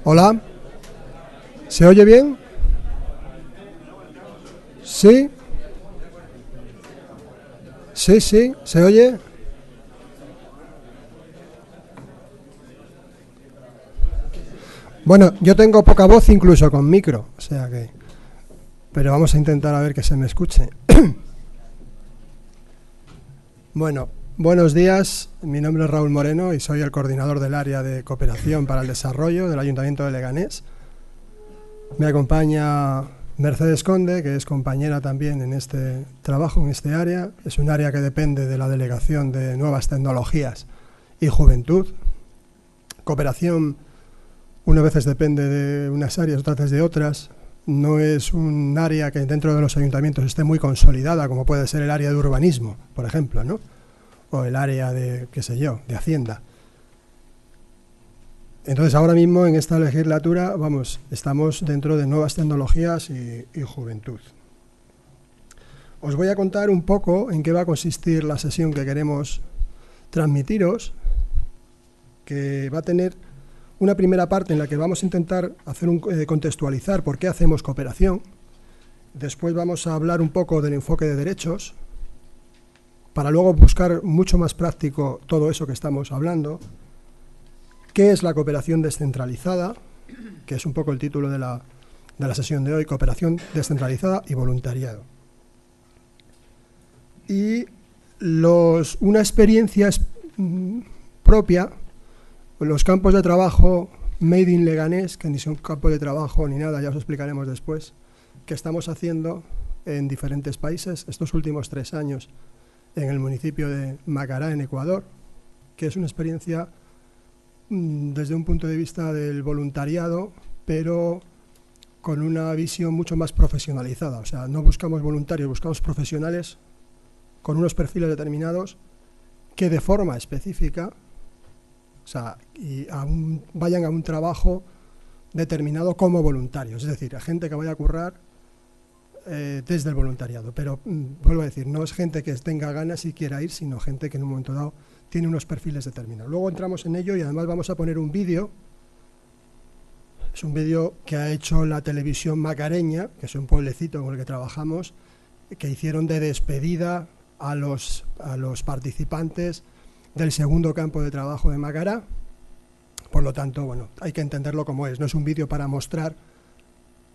Hola, ¿se oye bien? ¿Sí? Sí, sí, ¿se oye? Bueno, yo tengo poca voz incluso con micro, o sea que... Pero vamos a intentar a ver que se me escuche. Bueno, buenos días, mi nombre es Raúl Moreno y soy el coordinador del área de cooperación para el desarrollo del Ayuntamiento de Leganés. Me acompaña Mercedes Conde, que es compañera también en este trabajo, en este área. Es un área que depende de la Delegación de Nuevas Tecnologías y Juventud. Cooperación, unas veces depende de unas áreas, otras veces de otras. No es un área que dentro de los ayuntamientos esté muy consolidada, como puede ser el área de urbanismo, por ejemplo, ¿no? O el área de, qué sé yo, de Hacienda. Entonces, ahora mismo en esta legislatura, estamos dentro de nuevas tecnologías y juventud. Os voy a contar un poco en qué va a consistir la sesión que queremos transmitiros, que va a tener una primera parte en la que vamos a intentar contextualizar por qué hacemos cooperación. Después vamos a hablar un poco del enfoque de derechos, para luego buscar mucho más práctico todo eso que estamos hablando. ¿Qué es la cooperación descentralizada? Que es un poco el título de la sesión de hoy, cooperación descentralizada y voluntariado. Y una experiencia propia, los campos de trabajo Made in Leganés, que ni son campos de trabajo ni nada, ya os explicaremos después, que estamos haciendo en diferentes países estos últimos 3 años en el municipio de Macará, en Ecuador, que es una experiencia desde un punto de vista del voluntariado, pero con una visión mucho más profesionalizada. O sea, no buscamos voluntarios, buscamos profesionales con unos perfiles determinados que de forma específica, o sea, vayan a un trabajo determinado como voluntarios, es decir, a gente que vaya a currar desde el voluntariado. Pero vuelvo a decir, no es gente que tenga ganas y quiera ir, sino gente que en un momento dado tiene unos perfiles determinados. Luego entramos en ello y además vamos a poner un vídeo. Es un vídeo que ha hecho la televisión macareña, que es un pueblecito con el que trabajamos, que hicieron de despedida a los participantes del segundo campo de trabajo de Macará. Por lo tanto, bueno, hay que entenderlo como es. No es un vídeo para mostrar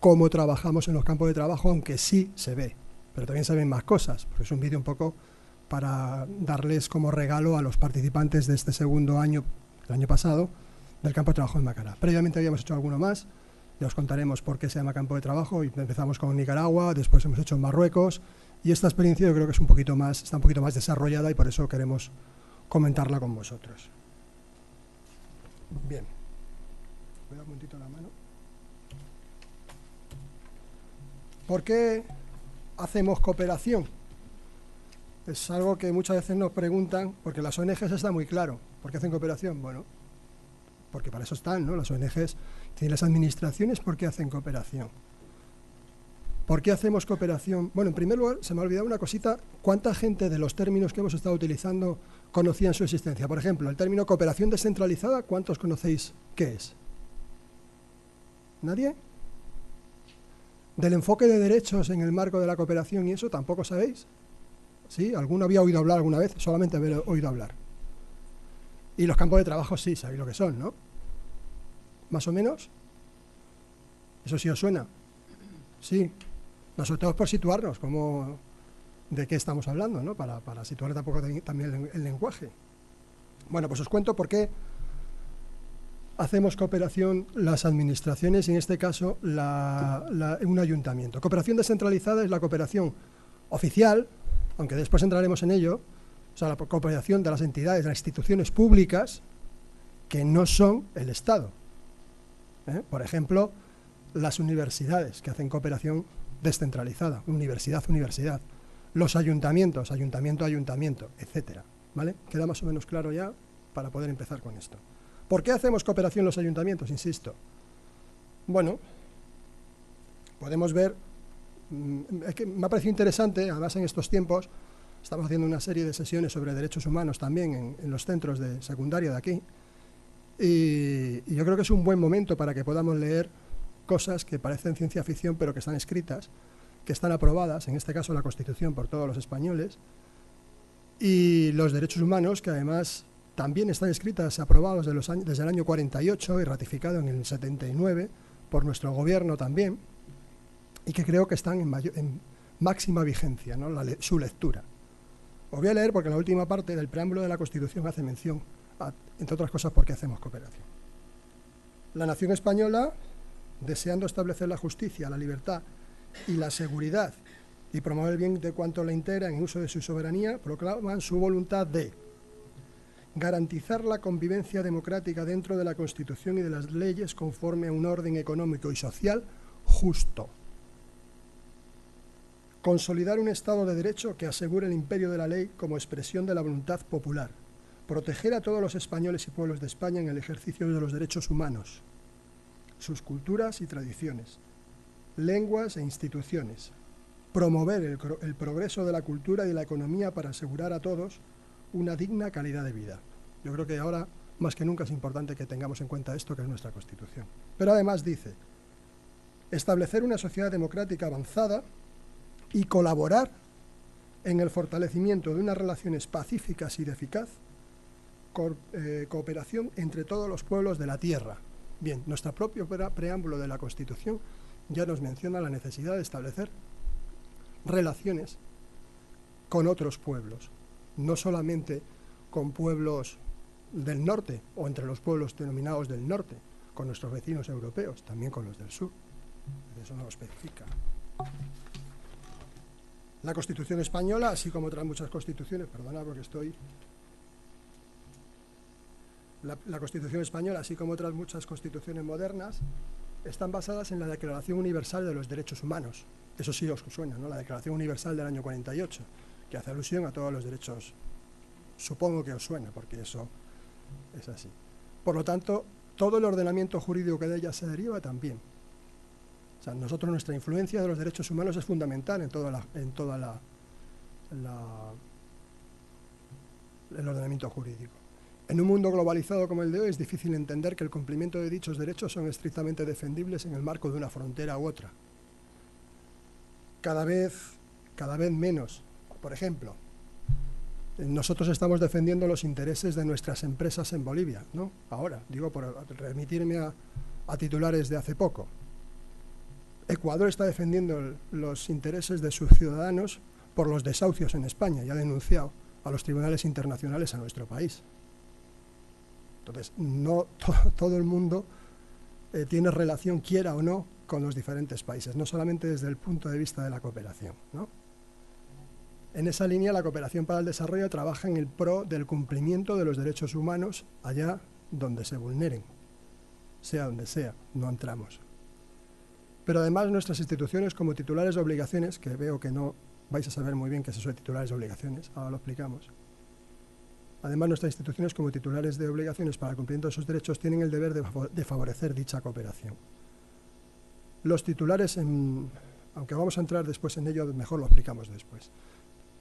cómo trabajamos en los campos de trabajo, aunque sí se ve, pero también se ven más cosas, porque es un vídeo un poco para darles como regalo a los participantes de este segundo año, el año pasado, del campo de trabajo en Macará. Previamente habíamos hecho alguno más, ya os contaremos por qué se llama campo de trabajo, y empezamos con Nicaragua, después hemos hecho en Marruecos, y esta experiencia yo creo que es está un poquito más desarrollada y por eso queremos comentarla con vosotros. Bien. Voy a dar un momentito la mano. ¿Por qué hacemos cooperación? Es algo que muchas veces nos preguntan, porque las ONGs está muy claro. ¿Por qué hacen cooperación? Bueno, porque para eso están, ¿no? Las ONGs tienen las administraciones, ¿por qué hacen cooperación? ¿Por qué hacemos cooperación? Bueno, en primer lugar, se me ha olvidado una cosita. ¿Cuánta gente de los términos que hemos estado utilizando conocían su existencia? Por ejemplo, el término cooperación descentralizada, ¿cuántos conocéis qué es? ¿Nadie? Del enfoque de derechos en el marco de la cooperación y eso, ¿tampoco sabéis? ¿Sí? ¿Alguno había oído hablar alguna vez? Solamente haber oído hablar. Y los campos de trabajo sí, sabéis lo que son, ¿no? ¿Más o menos? ¿Eso sí os suena? Sí. Nosotros por situarnos, de qué estamos hablando, ¿no? Para situar también el lenguaje. Bueno, pues os cuento por qué hacemos cooperación las administraciones, y en este caso un ayuntamiento. Cooperación descentralizada es la cooperación oficial, aunque después entraremos en ello, o sea, la cooperación de las entidades, de las instituciones públicas que no son el Estado. Por ejemplo, las universidades, que hacen cooperación descentralizada, universidad, los ayuntamientos, ayuntamiento, etcétera, ¿vale? Queda más o menos claro ya para poder empezar con esto. ¿Por qué hacemos cooperación los ayuntamientos? Insisto. Bueno, podemos ver, es que me ha parecido interesante, además en estos tiempos, estamos haciendo una serie de sesiones sobre derechos humanos también en los centros de secundaria de aquí, Y yo creo que es un buen momento para que podamos leer cosas que parecen ciencia ficción, pero que están escritas, que están aprobadas, en este caso la Constitución, por todos los españoles, y los derechos humanos, que además también están escritas, aprobados desde el año 48 y ratificado en el 79 por nuestro gobierno también, y que creo que están en máxima vigencia, ¿no? Su lectura. Os voy a leer porque en la última parte del preámbulo de la Constitución hace mención, entre otras cosas, por qué hacemos cooperación. La nación española, deseando establecer la justicia, la libertad y la seguridad y promover el bien de cuanto la integran en uso de su soberanía, proclaman su voluntad de garantizar la convivencia democrática dentro de la Constitución y de las leyes conforme a un orden económico y social justo, consolidar un Estado de Derecho que asegure el imperio de la ley como expresión de la voluntad popular, proteger a todos los españoles y pueblos de España en el ejercicio de los derechos humanos, sus culturas y tradiciones, lenguas e instituciones, promover el progreso de la cultura y de la economía para asegurar a todos una digna calidad de vida. Yo creo que ahora, más que nunca, es importante que tengamos en cuenta esto, que es nuestra Constitución. Pero además dice, establecer una sociedad democrática avanzada y colaborar en el fortalecimiento de unas relaciones pacíficas y de eficaz cooperación entre todos los pueblos de la tierra. Bien, nuestro propio preámbulo de la Constitución ya nos menciona la necesidad de establecer relaciones con otros pueblos, no solamente con pueblos del norte o entre los pueblos denominados del norte, con nuestros vecinos europeos, también con los del sur. Eso no lo especifica. La Constitución española, así como otras muchas constituciones, perdona porque estoy... La Constitución española, así como otras muchas constituciones modernas, están basadas en la Declaración Universal de los Derechos Humanos. Eso sí os suena, ¿no? La Declaración Universal del año 48, que hace alusión a todos los derechos. Supongo que os suena, porque eso es así. Por lo tanto, todo el ordenamiento jurídico que de ella se deriva también. O sea, nosotros, nuestra influencia de los derechos humanos es fundamental en el ordenamiento jurídico. En un mundo globalizado como el de hoy es difícil entender que el cumplimiento de dichos derechos son estrictamente defendibles en el marco de una frontera u otra. Cada vez menos. Por ejemplo, nosotros estamos defendiendo los intereses de nuestras empresas en Bolivia, ¿no? Ahora, digo por remitirme a titulares de hace poco. Ecuador está defendiendo los intereses de sus ciudadanos por los desahucios en España y ha denunciado a los tribunales internacionales a nuestro país. Entonces, no todo el mundo tiene relación, quiera o no, con los diferentes países, no solamente desde el punto de vista de la cooperación, ¿no? En esa línea, la cooperación para el desarrollo trabaja en el pro del cumplimiento de los derechos humanos allá donde se vulneren, sea donde sea, no entramos. Pero además nuestras instituciones como titulares de obligaciones, que veo que no vais a saber muy bien qué es eso de titulares de obligaciones, ahora lo explicamos. Además, nuestras instituciones como titulares de obligaciones para el cumplimiento de esos derechos tienen el deber de favorecer dicha cooperación. Los titulares, aunque vamos a entrar después en ello, mejor lo explicamos después.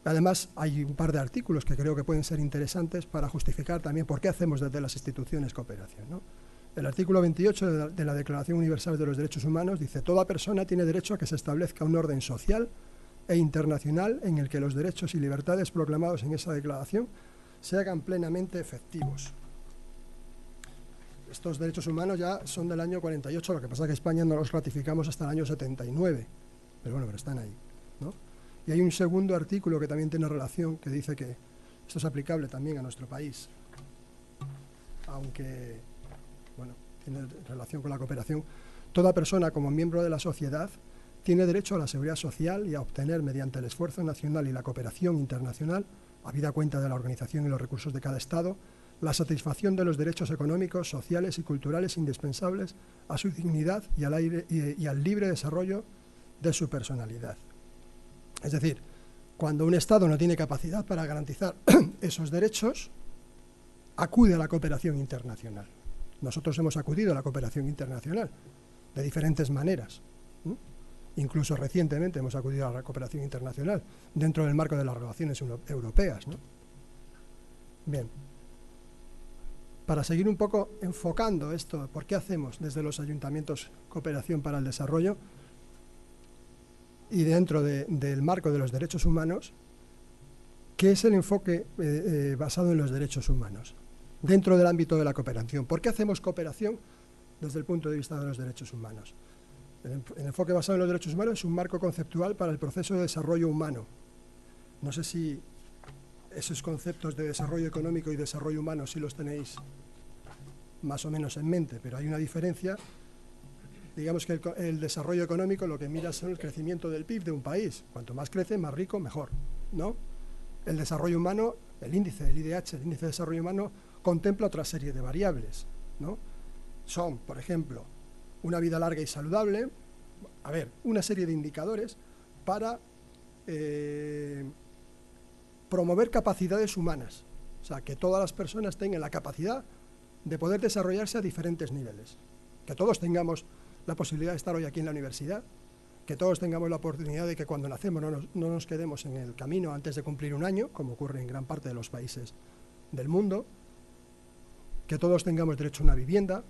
Además, hay un par de artículos que creo que pueden ser interesantes para justificar también por qué hacemos desde las instituciones cooperación, ¿no? El artículo 28 de la Declaración Universal de los Derechos Humanos dice: toda persona tiene derecho a que se establezca un orden social e internacional en el que los derechos y libertades proclamados en esa declaración se hagan plenamente efectivos. Estos derechos humanos ya son del año 48, lo que pasa es que España no los ratificamos hasta el año 79, pero bueno, pero están ahí, ¿no? Y hay un segundo artículo que también tiene relación, que dice que esto es aplicable también a nuestro país, aunque, bueno, tiene relación con la cooperación. Toda persona como miembro de la sociedad tiene derecho a la seguridad social y a obtener, mediante el esfuerzo nacional y la cooperación internacional, habida cuenta de la organización y los recursos de cada Estado, la satisfacción de los derechos económicos, sociales y culturales indispensables a su dignidad y al libre desarrollo de su personalidad. Es decir, cuando un Estado no tiene capacidad para garantizar esos derechos, acude a la cooperación internacional. Nosotros hemos acudido a la cooperación internacional de diferentes maneras. Incluso recientemente hemos acudido a la cooperación internacional dentro del marco de las relaciones europeas, ¿no? Bien. para seguir un poco enfocando esto, ¿por qué hacemos desde los ayuntamientos cooperación para el desarrollo? Y dentro del marco de los derechos humanos, ¿qué es el enfoque basado en los derechos humanos? Dentro del ámbito de la cooperación. ¿Por qué hacemos cooperación desde el punto de vista de los derechos humanos? El enfoque basado en los derechos humanos es un marco conceptual para el proceso de desarrollo humano. No sé si esos conceptos de desarrollo económico y desarrollo humano sí los tenéis más o menos en mente, pero hay una diferencia. Digamos que el desarrollo económico lo que mira es el crecimiento del PIB de un país. Cuanto más crece, más rico, mejor, ¿no? El desarrollo humano, el índice del IDH, el índice de desarrollo humano, contempla otra serie de variables, ¿no? Son, por ejemplo, una vida larga y saludable, una serie de indicadores para promover capacidades humanas, o sea, que todas las personas tengan la capacidad de poder desarrollarse a diferentes niveles, que todos tengamos la posibilidad de estar hoy aquí en la universidad, que todos tengamos la oportunidad de que cuando nacemos no nos quedemos en el camino antes de cumplir un año, como ocurre en gran parte de los países del mundo, que todos tengamos derecho a una vivienda,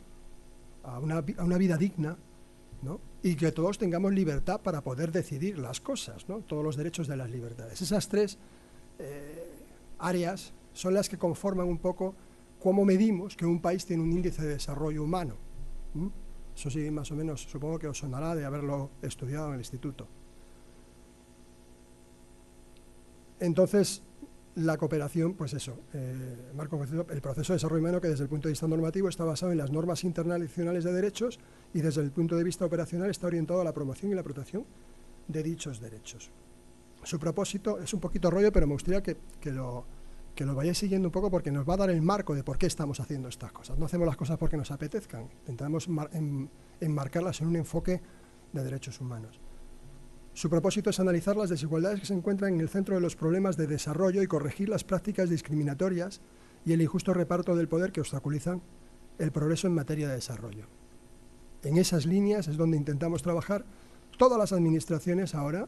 a una vida digna, ¿no? Y que todos tengamos libertad para poder decidir las cosas, ¿no? Todos los derechos de las libertades. Esas tres áreas son las que conforman un poco cómo medimos que un país tiene un índice de desarrollo humano. Eso sí, más o menos, supongo que os sonará de haberlo estudiado en el instituto. Entonces, la cooperación, pues eso, el proceso de desarrollo humano que desde el punto de vista normativo está basado en las normas internacionales de derechos y desde el punto de vista operacional está orientado a la promoción y la protección de dichos derechos. Su propósito es un poquito rollo, pero me gustaría que lo vayáis siguiendo un poco porque nos va a dar el marco de por qué estamos haciendo estas cosas. No hacemos las cosas porque nos apetezcan, intentamos enmarcarlas en un enfoque de derechos humanos. Su propósito es analizar las desigualdades que se encuentran en el centro de los problemas de desarrollo y corregir las prácticas discriminatorias y el injusto reparto del poder que obstaculizan el progreso en materia de desarrollo. En esas líneas es donde intentamos trabajar todas las administraciones ahora,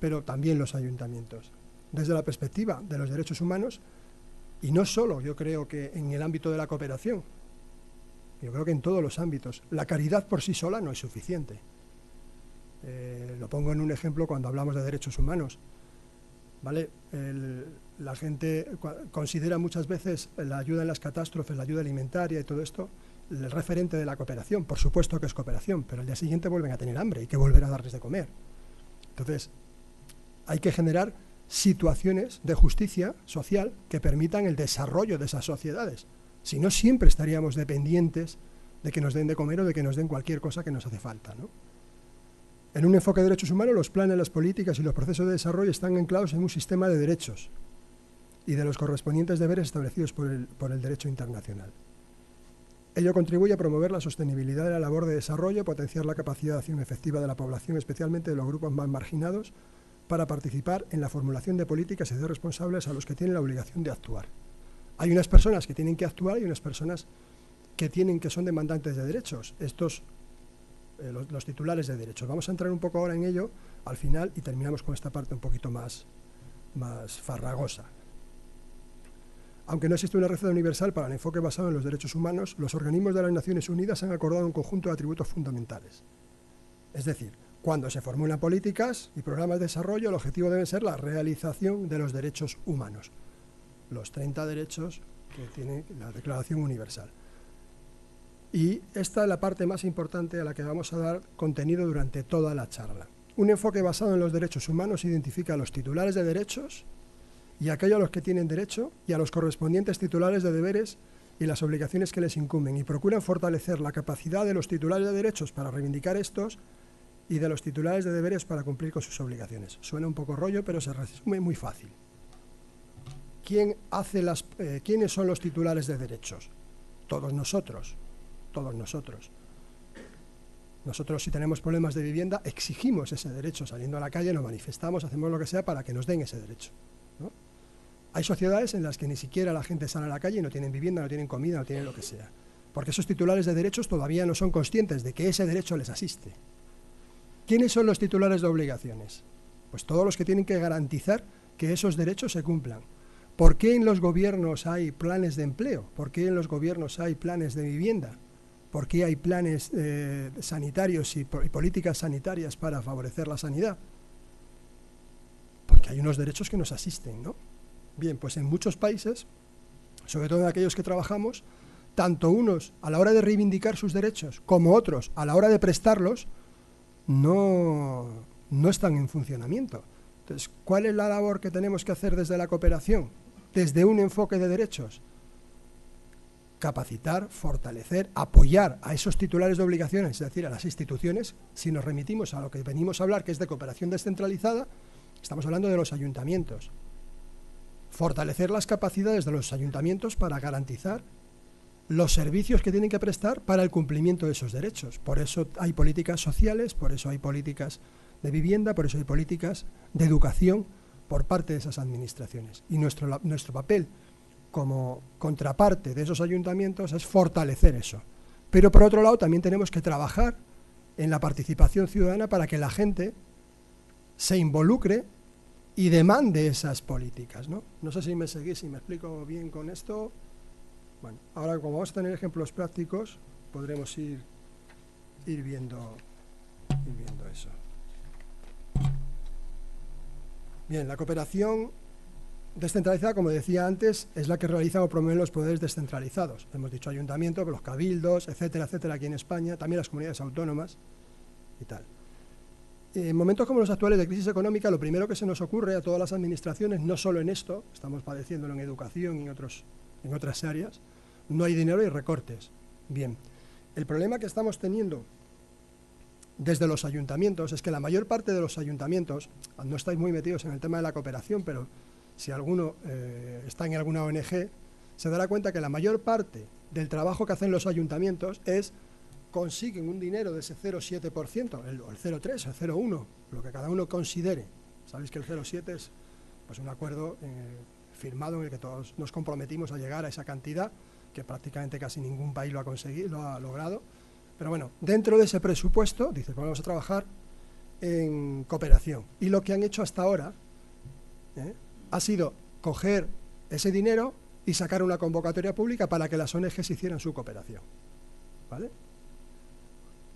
pero también los ayuntamientos, desde la perspectiva de los derechos humanos, y no solo, yo creo que en el ámbito de la cooperación, yo creo que en todos los ámbitos. La caridad por sí sola no es suficiente. Lo pongo en un ejemplo cuando hablamos de derechos humanos, ¿vale? La gente considera muchas veces la ayuda en las catástrofes, la ayuda alimentaria y todo esto, el referente de la cooperación. Por supuesto que es cooperación, pero al día siguiente vuelven a tener hambre y hay que volver a darles de comer. Entonces, hay que generar situaciones de justicia social que permitan el desarrollo de esas sociedades. Si no, siempre estaríamos dependientes de que nos den de comer o de que nos den cualquier cosa que nos hace falta, ¿no? En un enfoque de derechos humanos, los planes, las políticas y los procesos de desarrollo están anclados en un sistema de derechos y de los correspondientes deberes establecidos por el derecho internacional. Ello contribuye a promover la sostenibilidad de la labor de desarrollo, potenciar la capacidad de acción efectiva de la población, especialmente de los grupos más marginados, para participar en la formulación de políticas y ser responsables a los que tienen la obligación de actuar. Hay unas personas que tienen que actuar y unas personas que son demandantes de derechos. Estos, los titulares de derechos. Vamos a entrar un poco ahora en ello al final y terminamos con esta parte un poquito más farragosa. Aunque no existe una receta universal para el enfoque basado en los derechos humanos, los organismos de las Naciones Unidas han acordado un conjunto de atributos fundamentales. Es decir, cuando se formulan políticas y programas de desarrollo, el objetivo debe ser la realización de los derechos humanos. Los 30 derechos que tiene la Declaración Universal. Y esta es la parte más importante a la que vamos a dar contenido durante toda la charla. Un enfoque basado en los derechos humanos identifica a los titulares de derechos y a aquellos a los que tienen derecho y a los correspondientes titulares de deberes y las obligaciones que les incumben y procuran fortalecer la capacidad de los titulares de derechos para reivindicar estos y de los titulares de deberes para cumplir con sus obligaciones. Suena un poco rollo, pero se resume muy fácil. ¿Quiénes son los titulares de derechos? Todos nosotros. Todos nosotros. Nosotros, si tenemos problemas de vivienda, exigimos ese derecho. Saliendo a la calle, nos manifestamos, hacemos lo que sea para que nos den ese derecho, ¿no? Hay sociedades en las que ni siquiera la gente sale a la calle y no tienen vivienda, no tienen comida, no tienen lo que sea. Porque esos titulares de derechos todavía no son conscientes de que ese derecho les asiste. ¿Quiénes son los titulares de obligaciones? Pues todos los que tienen que garantizar que esos derechos se cumplan. ¿Por qué en los gobiernos hay planes de empleo? ¿Por qué en los gobiernos hay planes de vivienda? ¿Por qué hay planes sanitarios y políticas sanitarias para favorecer la sanidad? Porque hay unos derechos que nos asisten, ¿no? Bien, pues en muchos países, sobre todo en aquellos que trabajamos, tanto unos a la hora de reivindicar sus derechos como otros a la hora de prestarlos, no están en funcionamiento. Entonces, ¿cuál es la labor que tenemos que hacer desde la cooperación? Desde un enfoque de derechos. Capacitar, fortalecer, apoyar a esos titulares de obligaciones, es decir, a las instituciones. Si nos remitimos a lo que venimos a hablar, que es de cooperación descentralizada, estamos hablando de los ayuntamientos. Fortalecer las capacidades de los ayuntamientos para garantizar los servicios que tienen que prestar para el cumplimiento de esos derechos. Por eso hay políticas sociales, por eso hay políticas de vivienda, por eso hay políticas de educación por parte de esas administraciones. Y nuestro papel como contraparte de esos ayuntamientos es fortalecer eso. Pero por otro lado también tenemos que trabajar en la participación ciudadana para que la gente se involucre y demande esas políticas, ¿no? No sé si me seguís, si me explico bien con esto. Bueno, ahora como vamos a tener ejemplos prácticos, podremos ir viendo eso. Bien, la cooperación descentralizada, como decía antes, es la que realizan o promueven los poderes descentralizados. Hemos dicho ayuntamientos, los cabildos, etcétera, etcétera, aquí en España, también las comunidades autónomas y tal. En momentos como los actuales de crisis económica, lo primero que se nos ocurre a todas las administraciones, no solo en esto, estamos padeciéndolo en educación y en otras áreas, no hay dinero y recortes. Bien, el problema que estamos teniendo desde los ayuntamientos es que la mayor parte de los ayuntamientos, no estáis muy metidos en el tema de la cooperación, pero si alguno está en alguna ONG, se dará cuenta que la mayor parte del trabajo que hacen los ayuntamientos es consiguen un dinero de ese 0,7%, el 0,3, el 0,1, lo que cada uno considere. Sabéis que el 0,7 es pues, un acuerdo firmado en el que todos nos comprometimos a llegar a esa cantidad, que prácticamente casi ningún país lo ha conseguido, lo ha logrado. Pero bueno, dentro de ese presupuesto, dice que vamos a trabajar en cooperación. Y lo que han hecho hasta ahora ha sido coger ese dinero y sacar una convocatoria pública para que las ONGs hicieran su cooperación. ¿Vale?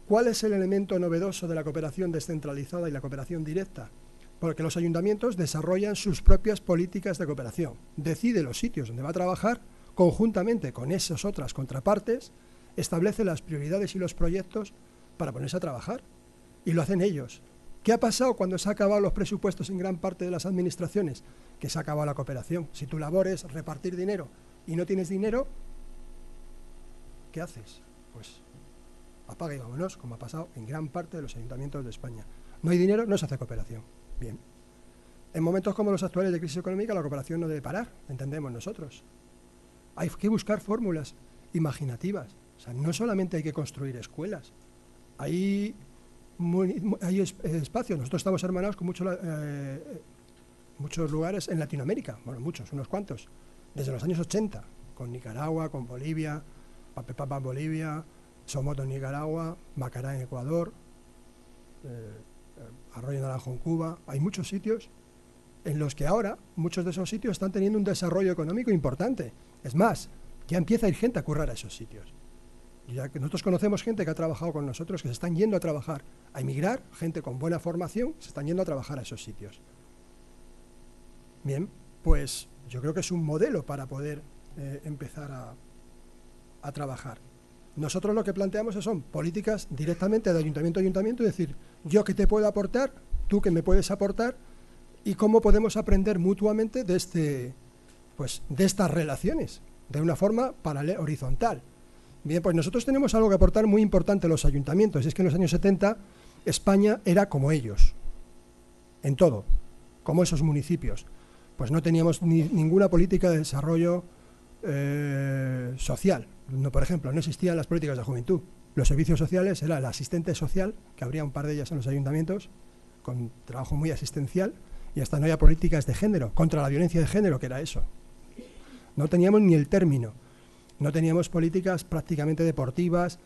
¿Cuál es el elemento novedoso de la cooperación descentralizada y la cooperación directa? Porque los ayuntamientos desarrollan sus propias políticas de cooperación. Decide los sitios donde va a trabajar, conjuntamente con esas otras contrapartes, establece las prioridades y los proyectos para ponerse a trabajar. Y lo hacen ellos. ¿Qué ha pasado cuando se han acabado los presupuestos en gran parte de las administraciones? Que se ha acabado la cooperación. Si tu labor es repartir dinero y no tienes dinero, ¿qué haces? Pues apaga y vámonos, como ha pasado en gran parte de los ayuntamientos de España. No hay dinero, no se hace cooperación. Bien. En momentos como los actuales de crisis económica, la cooperación no debe parar, entendemos nosotros. Hay que buscar fórmulas imaginativas. O sea, no solamente hay que construir escuelas, hay espacios. Nosotros estamos hermanados con muchos lugares en Latinoamérica, bueno, muchos, unos cuantos, desde los años 80, con Nicaragua, con Bolivia, Papepapa en Bolivia, Somoto en Nicaragua, Macará en Ecuador, Arroyo Naranjo en Cuba. Hay muchos sitios en los que ahora muchos de esos sitios están teniendo un desarrollo económico importante. Es más, ya empieza a ir gente a currar a esos sitios. Ya que nosotros conocemos gente que ha trabajado con nosotros, que se están yendo a trabajar, a emigrar, gente con buena formación, se están yendo a trabajar a esos sitios. Bien, pues yo creo que es un modelo para poder empezar a trabajar. Nosotros lo que planteamos son políticas directamente de ayuntamiento a ayuntamiento, es decir, yo que te puedo aportar, tú que me puedes aportar, y cómo podemos aprender mutuamente de estas relaciones, de una forma paralela, horizontal. Bien, pues nosotros tenemos algo que aportar muy importante a los ayuntamientos, y es que en los años 70 España era como ellos, en todo, como esos municipios. Pues no teníamos ninguna política de desarrollo social. No, por ejemplo, no existían las políticas de juventud. Los servicios sociales era el asistente social, que habría un par de ellas en los ayuntamientos, con trabajo muy asistencial, y hasta no había políticas de género, contra la violencia de género, que era eso. No teníamos ni el término. No teníamos políticas prácticamente deportivas,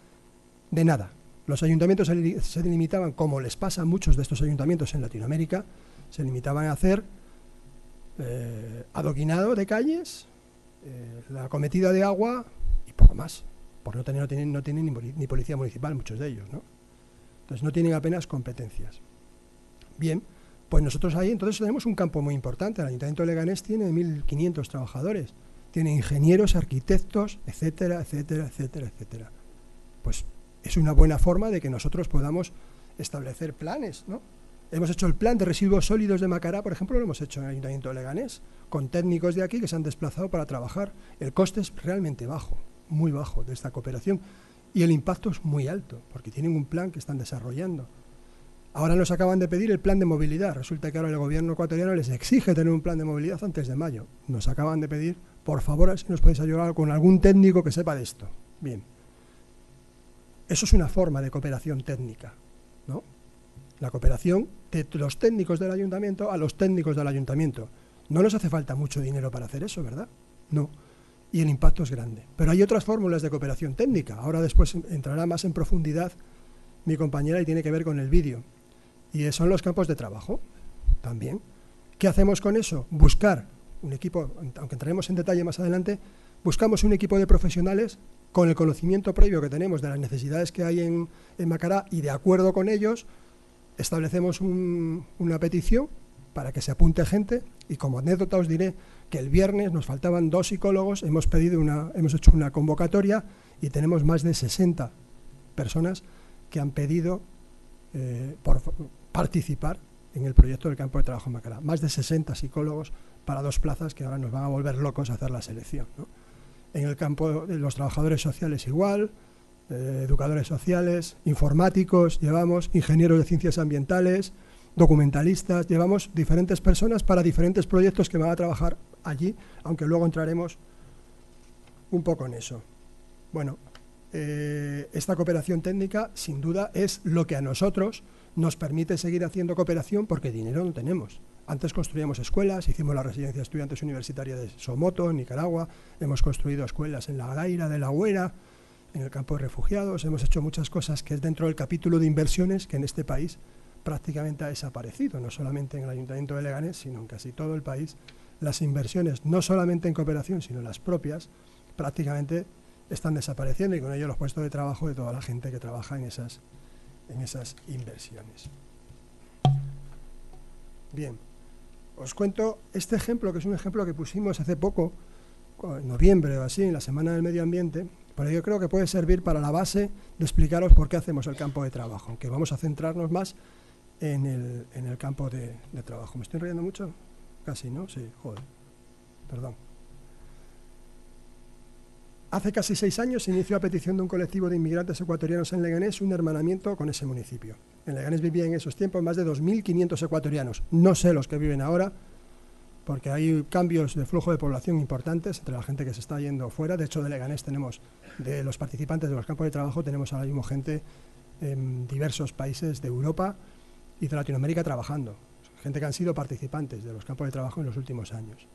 de nada. Los ayuntamientos se limitaban, como les pasa a muchos de estos ayuntamientos en Latinoamérica, se limitaban a hacer adoquinado de calles, la cometida de agua y poco más. Porque no tienen ni policía municipal, muchos de ellos, ¿no? Entonces no tienen apenas competencias. Bien, pues nosotros ahí entonces tenemos un campo muy importante. El Ayuntamiento de Leganés tiene 1.500 trabajadores, tiene ingenieros, arquitectos, etcétera, etcétera, etcétera, etcétera. Pues es una buena forma de que nosotros podamos establecer planes, ¿no? Hemos hecho el plan de residuos sólidos de Macará, por ejemplo, lo hemos hecho en el Ayuntamiento de Leganés, con técnicos de aquí que se han desplazado para trabajar. El coste es realmente bajo, muy bajo de esta cooperación, y el impacto es muy alto, porque tienen un plan que están desarrollando. Ahora nos acaban de pedir el plan de movilidad. Resulta que ahora el gobierno ecuatoriano les exige tener un plan de movilidad antes de mayo. Nos acaban de pedir, por favor, si nos podéis ayudar con algún técnico que sepa de esto. Bien. Eso es una forma de cooperación técnica, ¿no? La cooperación de los técnicos del ayuntamiento a los técnicos del ayuntamiento. No nos hace falta mucho dinero para hacer eso, ¿verdad? No. Y el impacto es grande. Pero hay otras fórmulas de cooperación técnica. Ahora después entrará más en profundidad mi compañera y tiene que ver con el vídeo. Y son los campos de trabajo también. ¿Qué hacemos con eso? Buscar un equipo, aunque entraremos en detalle más adelante, buscamos un equipo de profesionales con el conocimiento previo que tenemos de las necesidades que hay en Macará y de acuerdo con ellos, establecemos una petición para que se apunte gente y como anécdota os diré que el viernes nos faltaban 2 psicólogos, hemos hecho una convocatoria y tenemos más de 60 personas que han pedido por participar en el proyecto del campo de trabajo en Macará. Más de 60 psicólogos para 2 plazas que ahora nos van a volver locos a hacer la selección, ¿no? En el campo de los trabajadores sociales igual, educadores sociales, informáticos, llevamos ingenieros de ciencias ambientales, documentalistas, llevamos diferentes personas para diferentes proyectos que van a trabajar allí, aunque luego entraremos un poco en eso. Bueno, esta cooperación técnica sin duda es lo que a nosotros nos permite seguir haciendo cooperación porque dinero no tenemos. Antes construíamos escuelas, hicimos la residencia de estudiantes universitaria de Somoto, en Nicaragua, hemos construido escuelas en La Gaira de La Güera, en el campo de refugiados, hemos hecho muchas cosas que es dentro del capítulo de inversiones que en este país prácticamente ha desaparecido, no solamente en el Ayuntamiento de Leganés, sino en casi todo el país. Las inversiones, no solamente en cooperación, sino las propias, prácticamente están desapareciendo y con ello los puestos de trabajo de toda la gente que trabaja en esas inversiones. Bien, os cuento este ejemplo, que es un ejemplo que pusimos hace poco, en noviembre o así, en la Semana del Medio Ambiente, pero yo creo que puede servir para la base de explicaros por qué hacemos el campo de trabajo, aunque vamos a centrarnos más en el campo de trabajo. ¿Me estoy enrollando mucho? Casi, ¿no? Sí, joder, perdón. Hace casi 6 años se inició a petición de un colectivo de inmigrantes ecuatorianos en Leganés un hermanamiento con ese municipio. En Leganés vivían en esos tiempos más de 2.500 ecuatorianos. No sé los que viven ahora, porque hay cambios de flujo de población importantes entre la gente que se está yendo fuera. De hecho, de Leganés tenemos, de los participantes de los campos de trabajo, tenemos ahora mismo gente en diversos países de Europa y de Latinoamérica trabajando. Gente que han sido participantes de los campos de trabajo en los últimos años.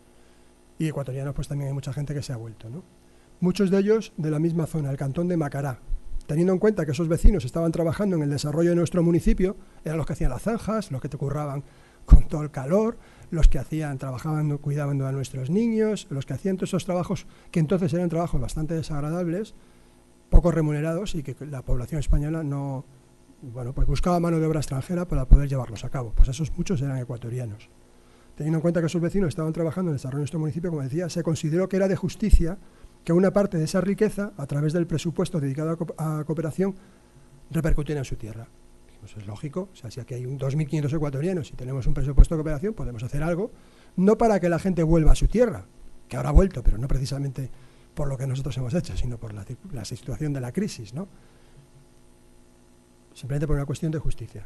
Y ecuatorianos, pues también hay mucha gente que se ha vuelto, ¿no? Muchos de ellos de la misma zona, el cantón de Macará. Teniendo en cuenta que esos vecinos estaban trabajando en el desarrollo de nuestro municipio, eran los que hacían las zanjas, los que te curraban con todo el calor, los que trabajaban cuidando a nuestros niños, los que hacían todos esos trabajos que entonces eran trabajos bastante desagradables, poco remunerados y que la población española no, bueno, pues buscaba mano de obra extranjera para poder llevarlos a cabo. Pues esos muchos eran ecuatorianos. Teniendo en cuenta que esos vecinos estaban trabajando en el desarrollo de nuestro municipio, como decía, se consideró que era de justicia que una parte de esa riqueza, a través del presupuesto dedicado a cooperación, repercutiera en su tierra. Pues es lógico, o sea, si aquí hay 2.500 ecuatorianos y tenemos un presupuesto de cooperación, podemos hacer algo, no para que la gente vuelva a su tierra, que ahora ha vuelto, pero no precisamente por lo que nosotros hemos hecho, sino por la situación de la crisis, ¿no? Simplemente por una cuestión de justicia.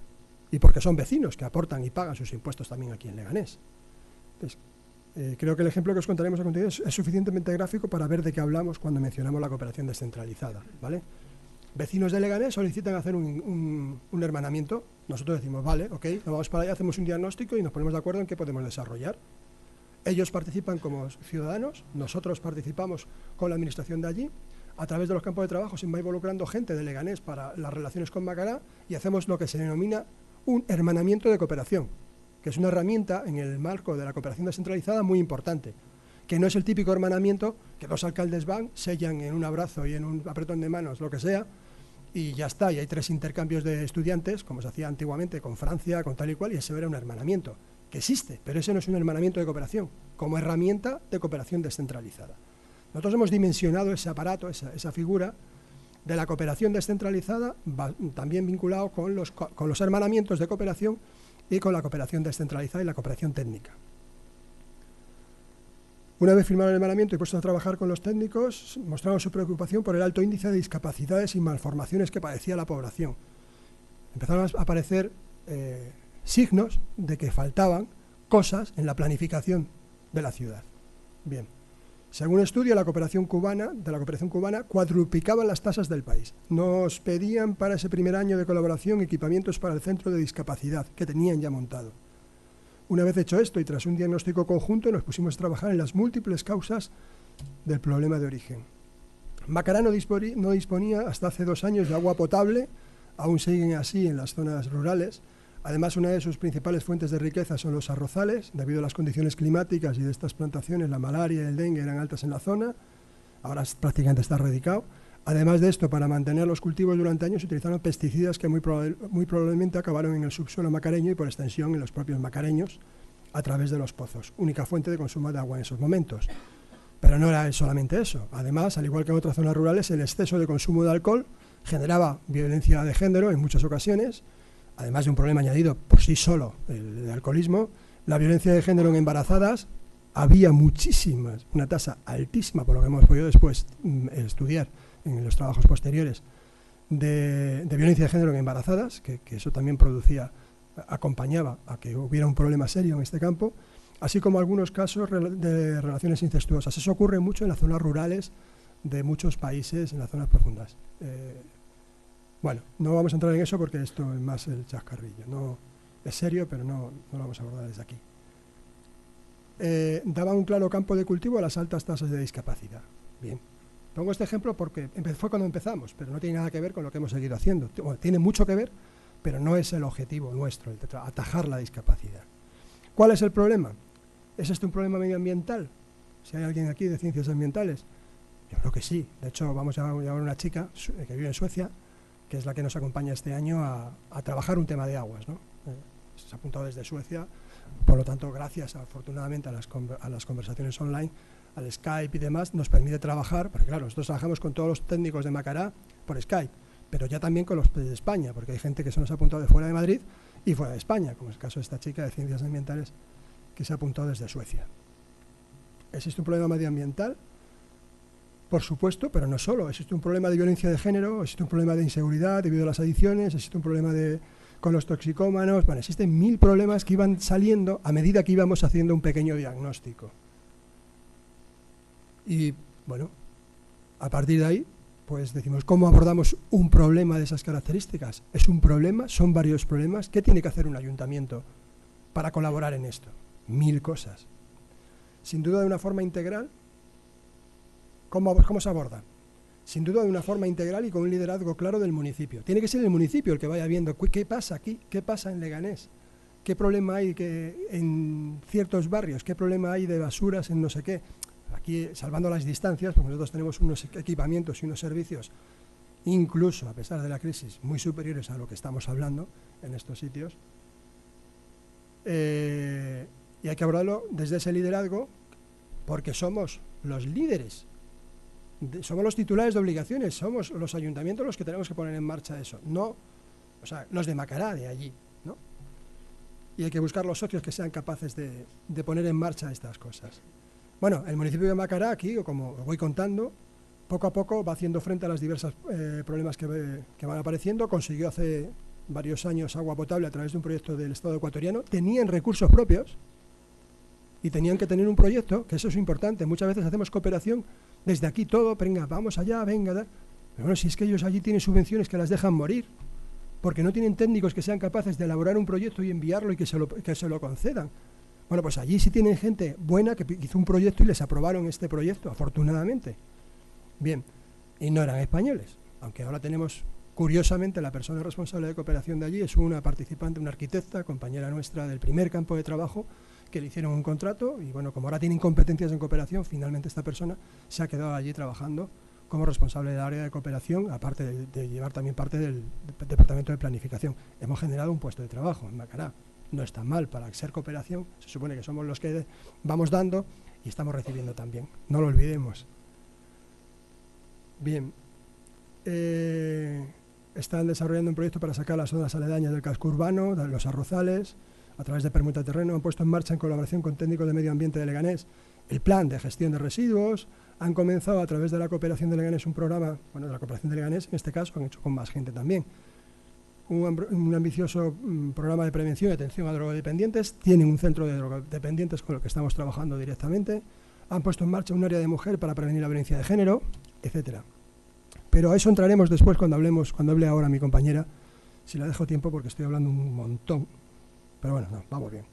Y porque son vecinos que aportan y pagan sus impuestos también aquí en Leganés. Entonces, creo que el ejemplo que os contaremos a continuación es suficientemente gráfico para ver de qué hablamos cuando mencionamos la cooperación descentralizada, ¿vale? Vecinos de Leganés solicitan hacer un hermanamiento. Nosotros decimos, vale, ok, nos vamos para allá, hacemos un diagnóstico y nos ponemos de acuerdo en qué podemos desarrollar. Ellos participan como ciudadanos, nosotros participamos con la administración de allí. A través de los campos de trabajo se va involucrando gente de Leganés para las relaciones con Macará y hacemos lo que se denomina un hermanamiento de cooperación. que es una herramienta en el marco de la cooperación descentralizada muy importante, que no es el típico hermanamiento que dos alcaldes van, sellan en un abrazo y en un apretón de manos, lo que sea, y ya está, y hay 3 intercambios de estudiantes, como se hacía antiguamente con Francia, con tal y cual, y ese era un hermanamiento, que existe, pero ese no es un hermanamiento de cooperación, como herramienta de cooperación descentralizada. Nosotros hemos dimensionado ese aparato, esa figura de la cooperación descentralizada, también vinculado con los hermanamientos de cooperación y con la cooperación descentralizada y la cooperación técnica. Una vez firmado el hermanamiento y puestos a trabajar con los técnicos, mostraron su preocupación por el alto índice de discapacidades y malformaciones que padecía la población. Empezaron a aparecer signos de que faltaban cosas en la planificación de la ciudad. Bien, según un estudio de la cooperación cubana, cuadruplicaban las tasas del país. Nos pedían para ese primer año de colaboración equipamientos para el centro de discapacidad que tenían ya montado. Una vez hecho esto y tras un diagnóstico conjunto, nos pusimos a trabajar en las múltiples causas del problema de origen. Macará no disponía hasta hace 2 años de agua potable, aún siguen así en las zonas rurales. Además, una de sus principales fuentes de riqueza son los arrozales. Debido a las condiciones climáticas y de estas plantaciones, la malaria y el dengue eran altas en la zona. Ahora prácticamente está erradicado. Además de esto, para mantener los cultivos durante años, se utilizaron pesticidas que muy probablemente acabaron en el subsuelo macareño y por extensión en los propios macareños a través de los pozos, única fuente de consumo de agua en esos momentos. Pero no era solamente eso. Además, al igual que en otras zonas rurales, el exceso de consumo de alcohol generaba violencia de género en muchas ocasiones, además de un problema añadido por sí solo, el de alcoholismo. La violencia de género en embarazadas, había muchísimas, una tasa altísima, por lo que hemos podido después estudiar en los trabajos posteriores, de violencia de género en embarazadas, que eso también acompañaba a que hubiera un problema serio en este campo, así como algunos casos de relaciones incestuosas. Eso ocurre mucho en las zonas rurales de muchos países, en las zonas profundas. Bueno, no vamos a entrar en eso porque esto es más el chascarrillo. No, es serio, pero no lo vamos a abordar desde aquí. Daba un claro campo de cultivo a las altas tasas de discapacidad. Bien. Pongo este ejemplo porque fue cuando empezamos, pero no tiene nada que ver con lo que hemos seguido haciendo. Bueno, tiene mucho que ver, pero no es el objetivo nuestro, el de atajar la discapacidad. ¿Cuál es el problema? ¿Es este un problema medioambiental? Si hay alguien aquí de ciencias ambientales, yo creo que sí. De hecho, vamos a llamar a una chica que vive en Suecia, que es la que nos acompaña este año a trabajar un tema de aguas, ¿no? Se ha apuntado desde Suecia, por lo tanto, gracias afortunadamente a las conversaciones online, al Skype y demás, nos permite trabajar, porque claro, nosotros trabajamos con todos los técnicos de Macará por Skype, pero ya también con los de España, porque hay gente que se nos ha apuntado de fuera de Madrid y fuera de España, como es el caso de esta chica de ciencias ambientales que se ha apuntado desde Suecia. ¿Existe un problema medioambiental? Por supuesto, pero no solo. Existe un problema de violencia de género, existe un problema de inseguridad debido a las adicciones, existe un problema con los toxicómanos. Bueno, existen 1000 problemas que iban saliendo a medida que íbamos haciendo un pequeño diagnóstico. Y bueno, a partir de ahí, pues decimos, ¿cómo abordamos un problema de esas características? ¿Es un problema? ¿Son varios problemas? ¿Qué tiene que hacer un ayuntamiento para colaborar en esto? 1000 cosas. Sin duda de una forma integral. ¿Cómo se aborda? Sin duda de una forma integral y con un liderazgo claro del municipio. Tiene que ser el municipio el que vaya viendo qué pasa aquí, qué pasa en Leganés, qué problema hay en ciertos barrios, qué problema hay de basuras en no sé qué. Aquí, salvando las distancias, porque nosotros tenemos unos equipamientos y unos servicios, incluso a pesar de la crisis, muy superiores a lo que estamos hablando en estos sitios. Y hay que abordarlo desde ese liderazgo, porque somos los líderes, somos los titulares de obligaciones, somos los ayuntamientos los que tenemos que poner en marcha eso, no, o sea, los de Macará, de allí, ¿no? Y hay que buscar los socios que sean capaces de poner en marcha estas cosas. Bueno, el municipio de Macará, aquí, como os voy contando, poco a poco va haciendo frente a los diversos problemas que van apareciendo. Consiguió hace varios años agua potable a través de un proyecto del Estado ecuatoriano. Tenían recursos propios y tenían que tener un proyecto, que eso es importante. Muchas veces hacemos cooperación desde aquí todo, venga, vamos allá, venga. Pero bueno, si es que ellos allí tienen subvenciones que las dejan morir, porque no tienen técnicos que sean capaces de elaborar un proyecto y enviarlo y que se lo concedan. Bueno, pues allí sí tienen gente buena que hizo un proyecto y les aprobaron este proyecto, afortunadamente. Bien, y no eran españoles, aunque ahora tenemos Curiosamente, la persona responsable de cooperación de allí es una participante, una arquitecta, compañera nuestra del primer campo de trabajo, que le hicieron un contrato y bueno, como ahora tienen competencias en cooperación, finalmente esta persona se ha quedado allí trabajando como responsable del área de cooperación, aparte de llevar también parte del departamento de planificación. Hemos generado un puesto de trabajo en Macará. No está mal para ser cooperación, se supone que somos los que vamos dando y estamos recibiendo también, no lo olvidemos. Bien, están desarrollando un proyecto para sacar las zonas aledañas del casco urbano, de los arrozales, a través de permuta de terreno. Han puesto en marcha en colaboración con técnicos de medio ambiente de Leganés el plan de gestión de residuos. Han comenzado a través de la cooperación de Leganés un programa, bueno, de la cooperación de Leganés en este caso, han hecho con más gente también, un ambicioso programa de prevención y atención a drogodependientes. Tienen un centro de drogodependientes con el que estamos trabajando directamente. Han puesto en marcha un área de mujer para prevenir la violencia de género, etcétera. Pero a eso entraremos después cuando hable ahora mi compañera, si la dejo tiempo porque estoy hablando un montón. Pero bueno, no, vamos bien.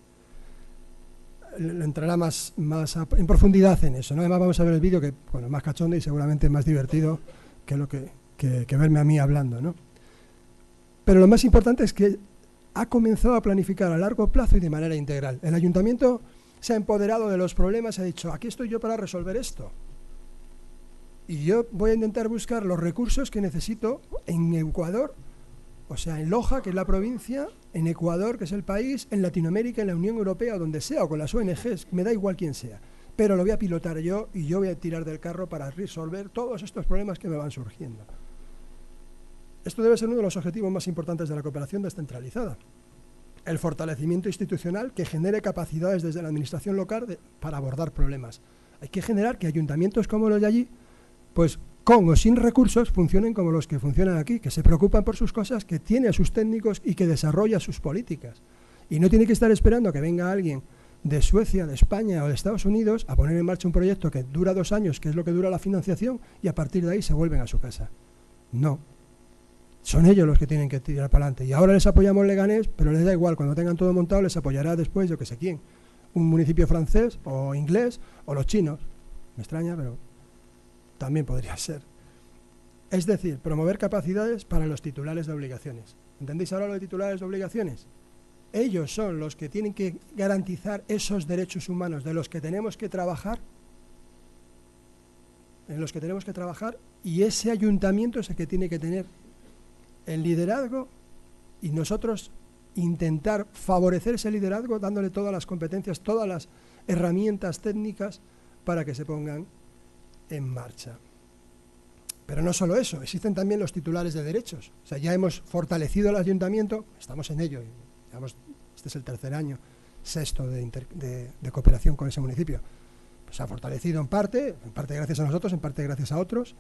Entrará más en profundidad en eso, ¿no? Además vamos a ver el vídeo que, bueno, más cachondo y seguramente más divertido que verme a mí hablando, ¿no? Pero lo más importante es que ha comenzado a planificar a largo plazo y de manera integral. El ayuntamiento se ha empoderado de los problemas y ha dicho, aquí estoy yo para resolver esto. Y yo voy a intentar buscar los recursos que necesito en Ecuador, o sea, en Loja, que es la provincia, en Ecuador, que es el país, en Latinoamérica, en la Unión Europea, o donde sea, o con las ONGs, me da igual quién sea. Pero lo voy a pilotar yo y yo voy a tirar del carro para resolver todos estos problemas que me van surgiendo. Esto debe ser uno de los objetivos más importantes de la cooperación descentralizada. El fortalecimiento institucional que genere capacidades desde la administración local para abordar problemas. Hay que generar que ayuntamientos como los de allí, pues con o sin recursos, funcionen como los que funcionan aquí, que se preocupan por sus cosas, que tiene a sus técnicos y que desarrolla sus políticas. Y no tiene que estar esperando a que venga alguien de Suecia, de España o de Estados Unidos a poner en marcha un proyecto que dura 2 años, que es lo que dura la financiación, y a partir de ahí se vuelven a su casa. No. Son ellos los que tienen que tirar para adelante. Y ahora les apoyamos Leganés, pero les da igual, cuando tengan todo montado les apoyará después, yo que sé quién. Un municipio francés o inglés o los chinos. Me extraña, pero también podría ser. Es decir, promover capacidades para los titulares de obligaciones. ¿Entendéis ahora lo de titulares de obligaciones? Ellos son los que tienen que garantizar esos derechos humanos de los que tenemos que trabajar, y ese ayuntamiento es el que tiene que tener el liderazgo y nosotros intentar favorecer ese liderazgo dándole todas las competencias, todas las herramientas técnicas para que se pongan en marcha. Pero no solo eso, existen también los titulares de derechos. O sea, ya hemos fortalecido el ayuntamiento, estamos en ello, este es el 3er año, 6º de cooperación con ese municipio. Pues se ha fortalecido en parte gracias a nosotros, en parte gracias a otros,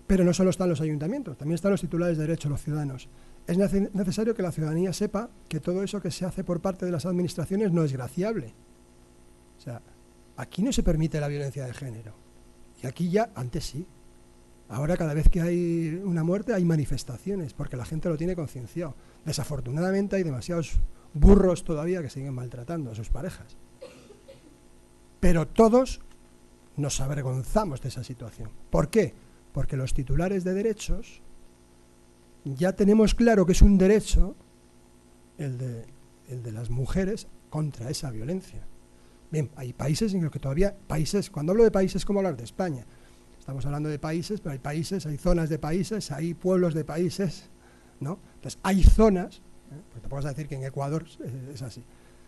pero no solo están los ayuntamientos, también están los titulares de derechos, los ciudadanos. Es necesario que la ciudadanía sepa que todo eso que se hace por parte de las administraciones no es graciable. O sea, aquí no se permite la violencia de género. Y aquí ya, antes sí. Ahora cada vez que hay una muerte hay manifestaciones, porque la gente lo tiene concienciado. Desafortunadamente hay demasiados burros todavía que siguen maltratando a sus parejas. Pero todos nos avergonzamos de esa situación. ¿Por qué? Porque los titulares de derechos ya tenemos claro que es un derecho el de las mujeres contra esa violencia. Bien, hay países en los que todavía, cuando hablo de países, ¿cómo hablar de España? Estamos hablando de países, pero hay países, hay zonas de países, hay pueblos de países, ¿no? Entonces, hay zonas, porque te puedo decir que en Ecuador es así,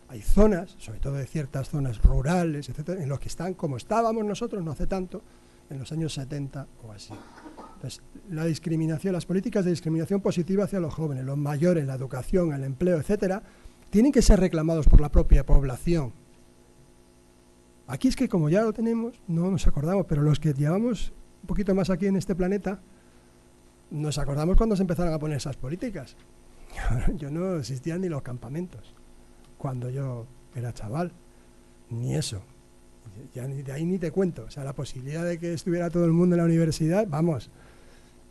hay zonas, sobre todo de ciertas zonas rurales, etcétera, en los que están como estábamos nosotros no hace tanto, en los años 70 o así. Entonces, la discriminación, las políticas de discriminación positiva hacia los jóvenes, los mayores, la educación, el empleo, etcétera, tienen que ser reclamados por la propia población. Aquí es que como ya lo tenemos, no nos acordamos, pero los que llevamos un poquito más aquí en este planeta, nos acordamos cuando se empezaron a poner esas políticas. Yo no existía ni los campamentos cuando yo era chaval, ni eso. Ya de ahí ni te cuento. O sea, la posibilidad de que estuviera todo el mundo en la universidad, vamos,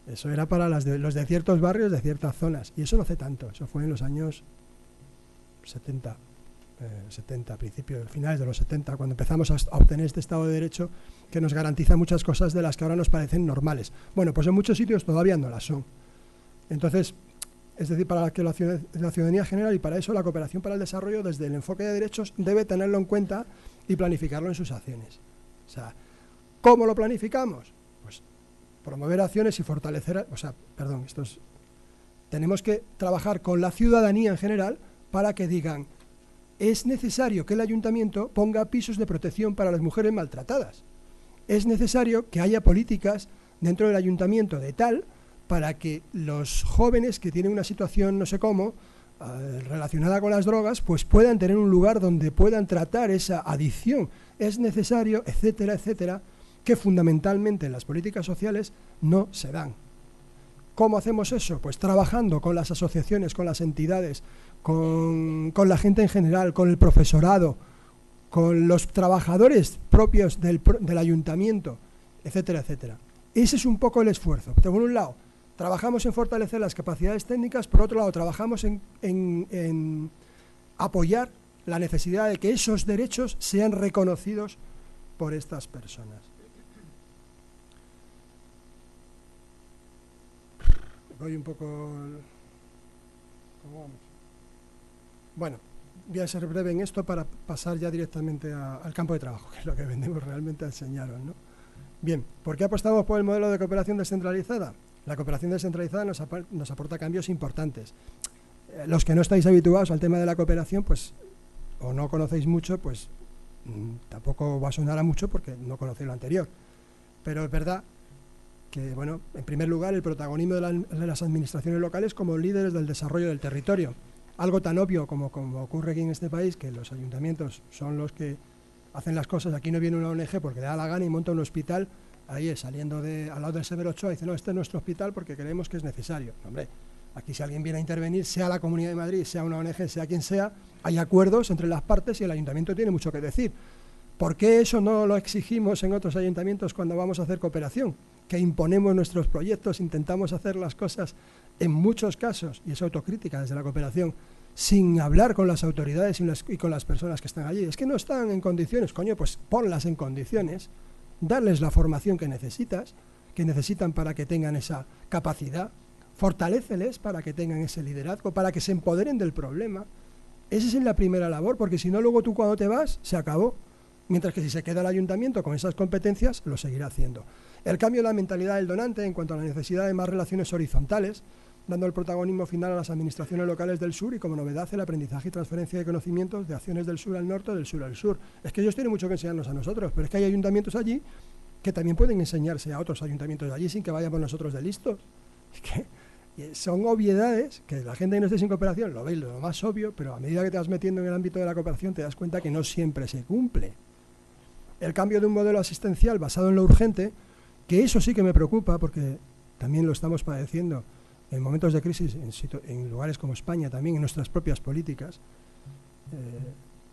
eso era para los de ciertos barrios, de ciertas zonas. Y eso no hace tanto, eso fue en los años 70, finales de los 70, cuando empezamos a obtener este Estado de Derecho que nos garantiza muchas cosas de las que ahora nos parecen normales. Bueno, pues en muchos sitios todavía no las son. Entonces, es decir, para que la ciudadanía general, y para eso la cooperación para el desarrollo, desde el enfoque de derechos, debe tenerlo en cuenta y planificarlo en sus acciones. O sea, ¿cómo lo planificamos? Pues promover acciones y fortalecer, tenemos que trabajar con la ciudadanía en general para que digan, es necesario que el ayuntamiento ponga pisos de protección para las mujeres maltratadas. Es necesario que haya políticas dentro del ayuntamiento de tal para que los jóvenes que tienen una situación no sé cómo relacionada con las drogas, pues puedan tener un lugar donde puedan tratar esa adicción. Es necesario, etcétera, etcétera, que fundamentalmente en las políticas sociales no se dan. ¿Cómo hacemos eso? Pues trabajando con las asociaciones, con las entidades, con la gente en general, con el profesorado, con los trabajadores propios del ayuntamiento, etcétera, etcétera. Ese es un poco el esfuerzo. Por un lado, trabajamos en fortalecer las capacidades técnicas, por otro lado, trabajamos en apoyar la necesidad de que esos derechos sean reconocidos por estas personas. Voy un poco... ¿Cómo vamos? Bueno, voy a ser breve en esto para pasar ya directamente al campo de trabajo, que es lo que venimos realmente a enseñaros, ¿no? Bien, ¿por qué apostamos por el modelo de cooperación descentralizada? La cooperación descentralizada nos aporta cambios importantes. Los que no estáis habituados al tema de la cooperación, pues, o no conocéis mucho, pues tampoco va a sonar a mucho porque no conocéis lo anterior. Pero es verdad que, bueno, en primer lugar, el protagonismo de las administraciones locales como líderes del desarrollo del territorio. Algo tan obvio como ocurre aquí en este país, que los ayuntamientos son los que hacen las cosas. Aquí no viene una ONG porque le da la gana y monta un hospital, ahí es, saliendo al lado del Severo Ochoa, dice, no, este es nuestro hospital porque creemos que es necesario. Hombre, aquí si alguien viene a intervenir, sea la Comunidad de Madrid, sea una ONG, sea quien sea, hay acuerdos entre las partes y el ayuntamiento tiene mucho que decir. ¿Por qué eso no lo exigimos en otros ayuntamientos cuando vamos a hacer cooperación? Que imponemos nuestros proyectos, intentamos hacer las cosas en muchos casos, y es autocrítica desde la cooperación, sin hablar con las autoridades y con las personas que están allí. Es que no están en condiciones, coño, pues ponlas en condiciones, darles la formación que necesitan para que tengan esa capacidad, fortaléceles para que tengan ese liderazgo, para que se empoderen del problema. Esa es la primera labor, porque si no, luego tú cuando te vas, se acabó. Mientras que si se queda el ayuntamiento con esas competencias, lo seguirá haciendo. El cambio de la mentalidad del donante en cuanto a la necesidad de más relaciones horizontales, dando el protagonismo final a las administraciones locales del sur y como novedad el aprendizaje y transferencia de conocimientos de acciones del sur al norte o del sur al sur. Es que ellos tienen mucho que enseñarnos a nosotros, pero es que hay ayuntamientos allí que también pueden enseñarse a otros ayuntamientos de allí sin que vayamos nosotros de listos. Es que son obviedades que la gente que no esté sin cooperación lo veis lo más obvio, pero a medida que te vas metiendo en el ámbito de la cooperación te das cuenta que no siempre se cumple. El cambio de un modelo asistencial basado en lo urgente, que eso sí que me preocupa porque también lo estamos padeciendo en momentos de crisis en lugares como España, también en nuestras propias políticas,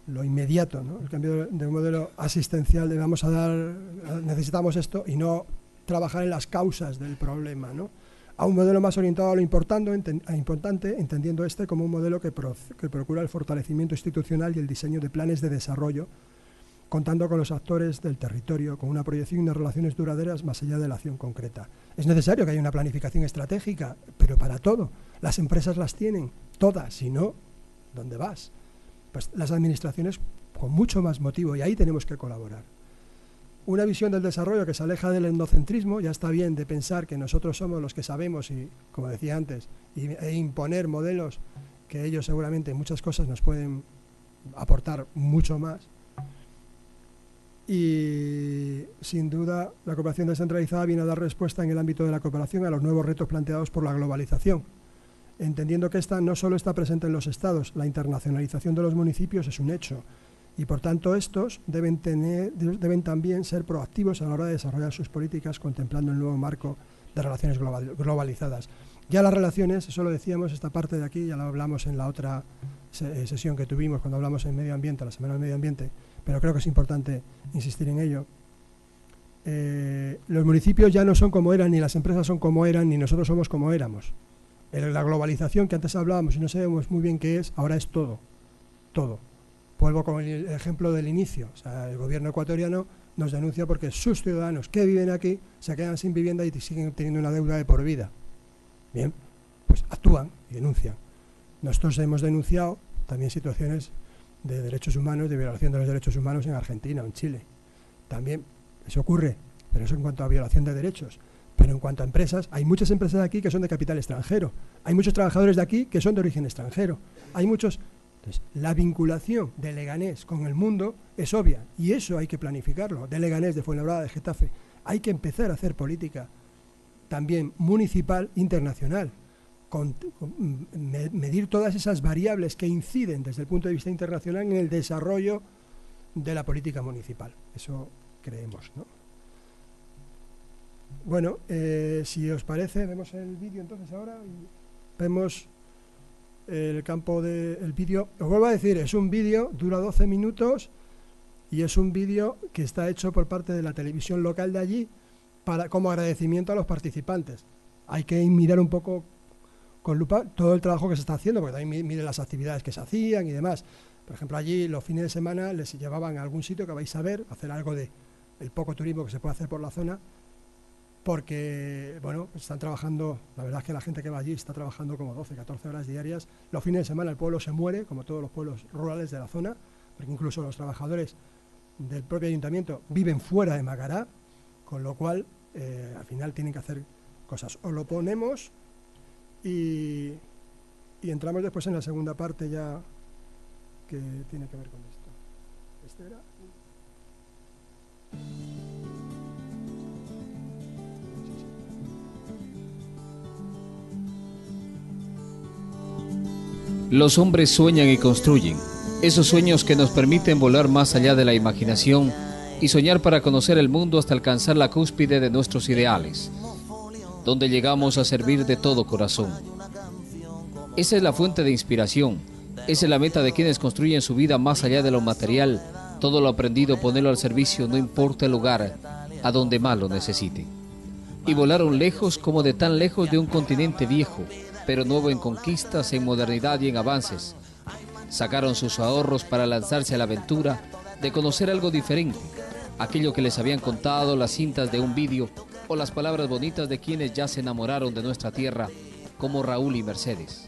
lo inmediato, ¿no? El cambio de un modelo asistencial, necesitamos esto y no trabajar en las causas del problema, ¿no? A un modelo más orientado a lo importante, entendiendo este como un modelo que procura el fortalecimiento institucional y el diseño de planes de desarrollo, contando con los actores del territorio, con una proyección de relaciones duraderas más allá de la acción concreta. Es necesario que haya una planificación estratégica, pero para todo. Las empresas las tienen, todas, si no, ¿dónde vas? Pues las administraciones con mucho más motivo, y ahí tenemos que colaborar. Una visión del desarrollo que se aleja del endocentrismo. Ya está bien de pensar que nosotros somos los que sabemos, y como decía antes, e imponer modelos que ellos seguramente en muchas cosas nos pueden aportar mucho más. Y sin duda la cooperación descentralizada viene a dar respuesta en el ámbito de la cooperación a los nuevos retos planteados por la globalización, entendiendo que esta no solo está presente en los estados, la internacionalización de los municipios es un hecho y por tanto estos deben también ser proactivos a la hora de desarrollar sus políticas contemplando el nuevo marco de relaciones globalizadas. Ya las relaciones, eso lo decíamos, esta parte de aquí ya lo hablamos en la otra sesión que tuvimos cuando hablamos en medio ambiente, la semana del medio ambiente, pero creo que es importante insistir en ello. Los municipios ya no son como eran, ni las empresas son como eran, ni nosotros somos como éramos. La globalización que antes hablábamos y no sabemos muy bien qué es, ahora es todo, todo. Vuelvo con el ejemplo del inicio. O sea, el gobierno ecuatoriano nos denuncia porque sus ciudadanos que viven aquí se quedan sin vivienda y siguen teniendo una deuda de por vida. Bien, pues actúan y denuncian. Nosotros hemos denunciado también situaciones de derechos humanos, de violación de los derechos humanos en Argentina o en Chile. También eso ocurre, pero eso en cuanto a violación de derechos. Pero en cuanto a empresas, hay muchas empresas de aquí que son de capital extranjero. Hay muchos trabajadores de aquí que son de origen extranjero. Hay muchos... Entonces, la vinculación de Leganés con el mundo es obvia, y eso hay que planificarlo. De Leganés, de Fuenlabrada, de Getafe. Hay que empezar a hacer política también municipal, internacional, medir todas esas variables que inciden desde el punto de vista internacional en el desarrollo de la política municipal. Eso creemos, ¿no? Bueno, si os parece, vemos el vídeo entonces ahora. Vemos el campo del vídeo. Os vuelvo a decir, es un vídeo, dura 12 minutos y es un vídeo que está hecho por parte de la televisión local de allí como agradecimiento a los participantes. Hay que mirar un poco con lupa todo el trabajo que se está haciendo, porque también mire las actividades que se hacían y demás. Por ejemplo, allí los fines de semana les llevaban a algún sitio que vais a ver, hacer algo de el poco turismo que se puede hacer por la zona, porque, bueno, están trabajando, la verdad es que la gente que va allí está trabajando como 12, 14 horas diarias. Los fines de semana el pueblo se muere, como todos los pueblos rurales de la zona, porque incluso los trabajadores del propio ayuntamiento viven fuera de Macará, con lo cual, al final tienen que hacer cosas. Os lo ponemos y entramos después en la segunda parte ya que tiene que ver con esto. ¿Este era? Los hombres sueñan y construyen, esos sueños que nos permiten volar más allá de la imaginación y soñar para conocer el mundo hasta alcanzar la cúspide de nuestros ideales, donde llegamos a servir de todo corazón. Esa es la fuente de inspiración, esa es la meta de quienes construyen su vida más allá de lo material, todo lo aprendido ponerlo al servicio, no importa el lugar, a donde más lo necesite. Y volaron lejos como de tan lejos de un continente viejo, pero nuevo en conquistas, en modernidad y en avances. Sacaron sus ahorros para lanzarse a la aventura de conocer algo diferente, aquello que les habían contado las cintas de un vídeo o las palabras bonitas de quienes ya se enamoraron de nuestra tierra, como Raúl y Mercedes.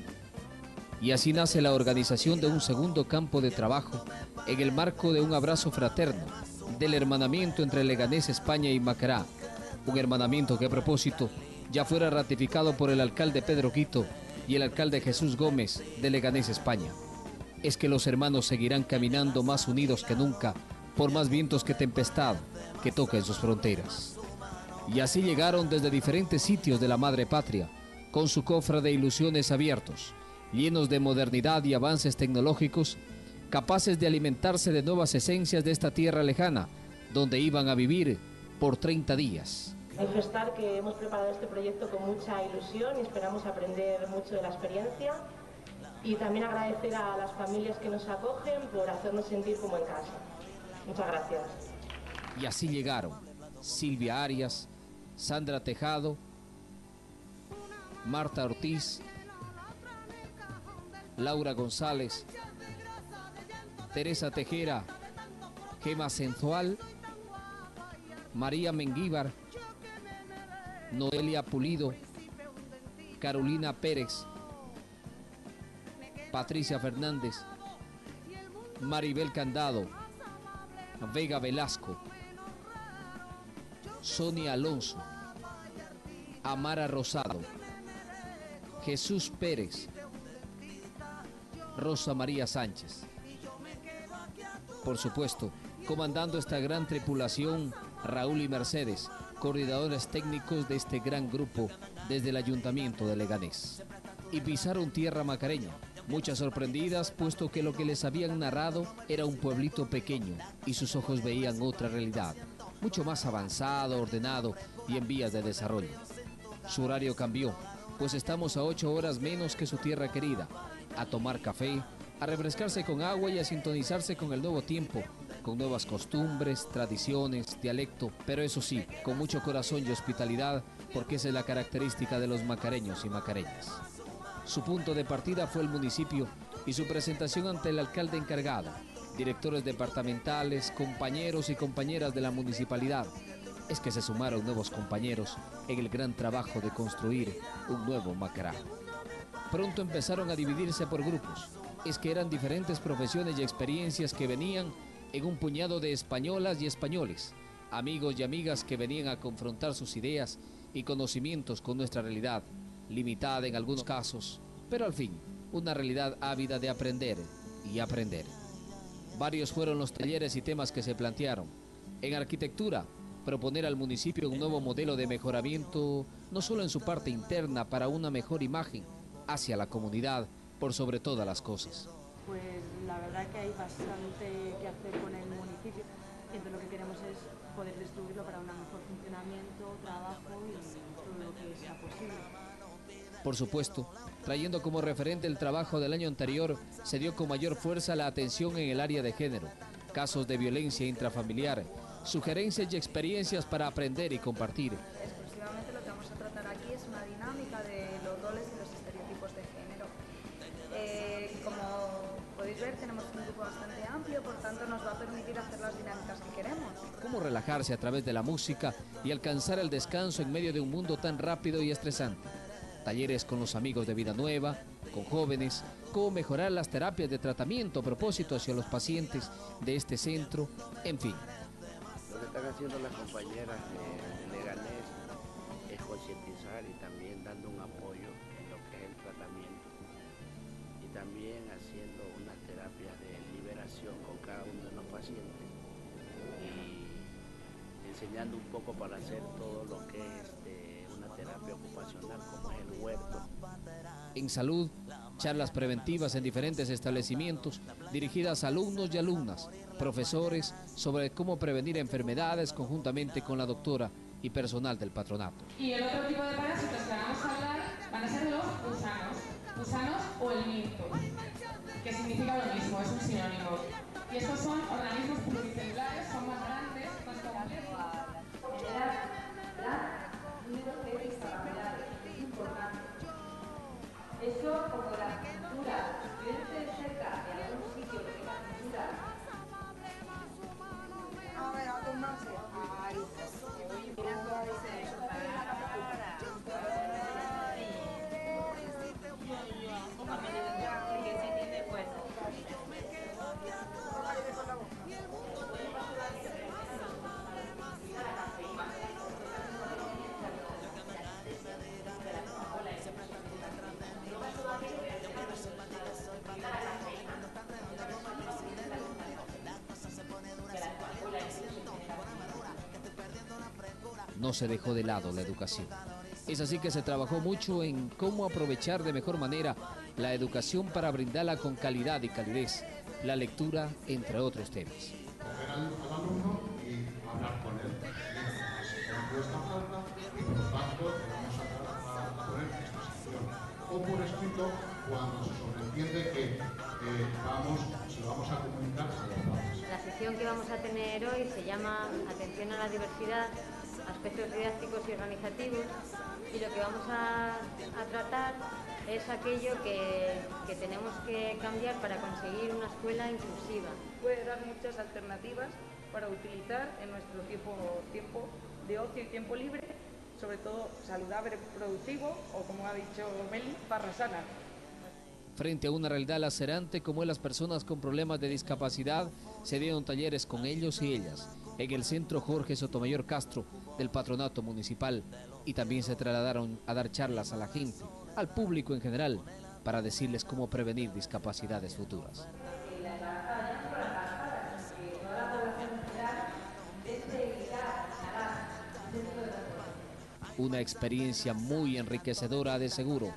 Y así nace la organización de un segundo campo de trabajo en el marco de un abrazo fraterno, del hermanamiento entre Leganés, España y Macará, un hermanamiento que a propósito ya fuera ratificado por el alcalde Pedro Quito y el alcalde Jesús Gómez de Leganés, España. Es que los hermanos seguirán caminando más unidos que nunca, por más vientos que tempestad que toquen sus fronteras. Y así llegaron desde diferentes sitios de la madre patria, con su cofre de ilusiones abiertos, llenos de modernidad y avances tecnológicos, capaces de alimentarse de nuevas esencias de esta tierra lejana, donde iban a vivir por 30 días. Manifestar que hemos preparado este proyecto con mucha ilusión y esperamos aprender mucho de la experiencia, y también agradecer a las familias que nos acogen por hacernos sentir como en casa. Muchas gracias. Y así llegaron Silvia Arias, Sandra Tejado, Marta Ortiz, Laura González, Teresa Tejera, Gema Sensual, María Menguíbar, Noelia Pulido, Carolina Pérez, Patricia Fernández, Maribel Candado, Vega Velasco, Sonia Alonso, Amara Rosado, Jesús Pérez, Rosa María Sánchez. Por supuesto, comandando esta gran tripulación, Raúl y Mercedes, coordinadores técnicos de este gran grupo desde el Ayuntamiento de Leganés. Y pisaron tierra macareña, muchas sorprendidas, puesto que lo que les habían narrado era un pueblito pequeño y sus ojos veían otra realidad, mucho más avanzado, ordenado y en vías de desarrollo. Su horario cambió, pues estamos a 8 horas menos que su tierra querida, a tomar café, a refrescarse con agua y a sintonizarse con el nuevo tiempo, con nuevas costumbres, tradiciones, dialecto, pero eso sí, con mucho corazón y hospitalidad, porque esa es la característica de los macareños y macareñas. Su punto de partida fue el municipio y su presentación ante el alcalde encargado, directores departamentales, compañeros y compañeras de la municipalidad. Es que se sumaron nuevos compañeros en el gran trabajo de construir un nuevo Macará. Pronto empezaron a dividirse por grupos. Es que eran diferentes profesiones y experiencias que venían en un puñado de españolas y españoles, amigos y amigas que venían a confrontar sus ideas y conocimientos con nuestra realidad, limitada en algunos casos, pero al fin, una realidad ávida de aprender y aprender. Varios fueron los talleres y temas que se plantearon. En arquitectura, proponer al municipio un nuevo modelo de mejoramiento, no solo en su parte interna para una mejor imagen hacia la comunidad, por sobre todas las cosas. Pues la verdad que hay bastante que hacer con el municipio, entonces lo que queremos es poder distribuirlo para un mejor funcionamiento, trabajo y todo lo que sea posible. Por supuesto, trayendo como referente el trabajo del año anterior, se dio con mayor fuerza la atención en el área de género, casos de violencia intrafamiliar, sugerencias y experiencias para aprender y compartir. Exclusivamente lo que vamos a tratar aquí es una dinámica de los roles y los estereotipos de género. Como podéis ver, tenemos un grupo bastante amplio, por tanto nos va a permitir hacer las dinámicas que queremos. Cómo relajarse a través de la música y alcanzar el descanso en medio de un mundo tan rápido y estresante. Talleres con los amigos de Vida Nueva, con jóvenes, cómo mejorar las terapias de tratamiento a propósito hacia los pacientes de este centro, en fin. Lo que están haciendo las compañeras de Leganés es concientizar y también dando un apoyo en lo que es el tratamiento. Y también haciendo una terapia de liberación con cada uno de los pacientes y enseñando un poco para hacer todo lo que es una terapia ocupacional como es el huerto. En salud, charlas preventivas en diferentes establecimientos dirigidas a alumnos y alumnas, profesores, sobre cómo prevenir enfermedades conjuntamente con la doctora y personal del patronato. Y el otro tipo de parásitos que vamos a hablar van a ser los gusanos o el mirto, que significa lo mismo, es un sinónimo. Y estos son organismos pluricelulares, son más grandes, más complejos. Es importante. Eso como la cintura, si viene cerca de algún sitio que tenga cintura. A ver, algo más. Ahí. Mirando a veces. No se dejó de lado la educación. Es así que se trabajó mucho en cómo aprovechar de mejor manera la educación para brindarla con calidad y calidez, la lectura, entre otros temas. Coger al alumno y hablar con él. Se cumplió esta falta y por lo tanto vamos a poner esta sección. O por escrito cuando se sobreentiende que se lo vamos a comunicar a los padres. La sección que vamos a tener hoy se llama Atención a la diversidad, aspectos didácticos y organizativos, y lo que vamos a tratar es aquello que tenemos que cambiar para conseguir una escuela inclusiva. Puede dar muchas alternativas para utilizar en nuestro tiempo de ocio y tiempo libre, sobre todo saludable, productivo o, como ha dicho Meli, barra sana. Frente a una realidad lacerante como es las personas con problemas de discapacidad, se dieron talleres con ellos y ellas en el centro Jorge Sotomayor Castro del Patronato Municipal, y también se trasladaron a dar charlas a la gente, al público en general, para decirles cómo prevenir discapacidades futuras. Una experiencia muy enriquecedora de seguro.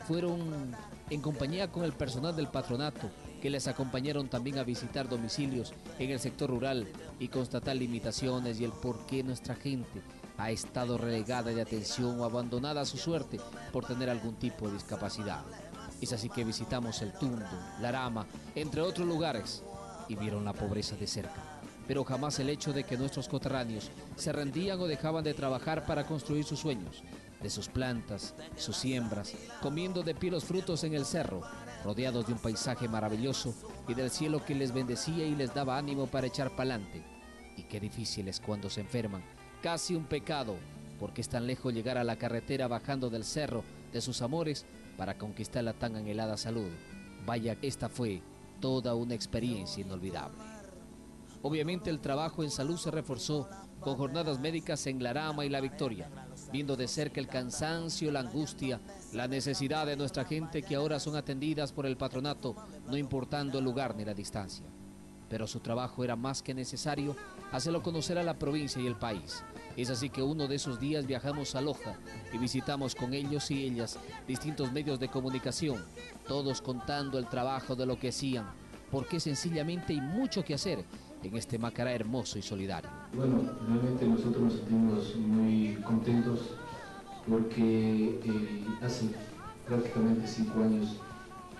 Fueron en compañía con el personal del patronato, que les acompañaron también a visitar domicilios en el sector rural y constatar limitaciones y el por qué nuestra gente ha estado relegada de atención o abandonada a su suerte por tener algún tipo de discapacidad. Es así que visitamos el Tundo, Larama, entre otros lugares, y vieron la pobreza de cerca. Pero jamás el hecho de que nuestros coterráneos se rendían o dejaban de trabajar para construir sus sueños, de sus plantas, sus siembras, comiendo de pie los frutos en el cerro, rodeados de un paisaje maravilloso y del cielo que les bendecía y les daba ánimo para echar pa'lante. Y qué difícil es cuando se enferman, casi un pecado, porque es tan lejos llegar a la carretera bajando del cerro de sus amores para conquistar la tan anhelada salud. Vaya, esta fue toda una experiencia inolvidable. Obviamente el trabajo en salud se reforzó con jornadas médicas en Larama y La Victoria, viendo de cerca el cansancio, la angustia, la necesidad de nuestra gente que ahora son atendidas por el patronato, no importando el lugar ni la distancia. Pero su trabajo era más que necesario hacerlo conocer a la provincia y el país. Es así que uno de esos días viajamos a Loja y visitamos con ellos y ellas distintos medios de comunicación, todos contando el trabajo de lo que hacían, porque sencillamente hay mucho que hacer en este Macará hermoso y solidario. Bueno, realmente nosotros nos sentimos muy contentos porque hace prácticamente 5 años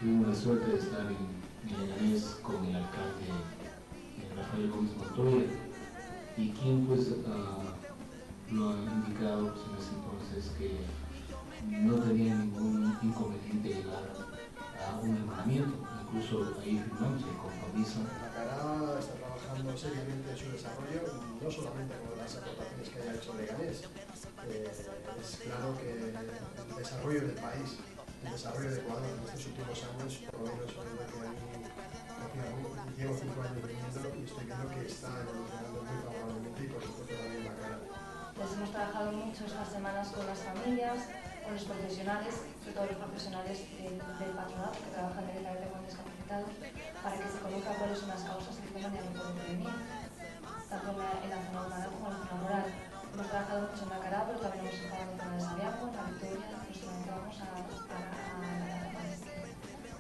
tuvimos la suerte de estar en Leganés con el alcalde Rafael Gómez Montoya, y quien pues lo ha indicado pues, en ese entonces que no tenía ningún inconveniente llegar a un hermanamiento. Incluso ahí firmamos el compromiso. Macará está trabajando seriamente en su desarrollo, no solamente con las aportaciones que haya hecho Leganés. Es claro que el desarrollo del país, el desarrollo de Ecuador en estos últimos años, por lo menos en lo que a mí llevo 5 años viviendo y estoy viendo que está evolucionando muy favorablemente, y por supuesto también Macará. Pues hemos trabajado mucho estas semanas con las familias, con los profesionales, sobre todo los profesionales del patronato que trabajan directamente con discapacitados, para que se conozca cuáles son las causas que toman y a lo pueden prevenir, tanto en la zona urbana como en la zona rural. Hemos trabajado mucho en Macará, pero también hemos trabajado en el tema de Sabiaco, en La Victoria, próximamente vamos a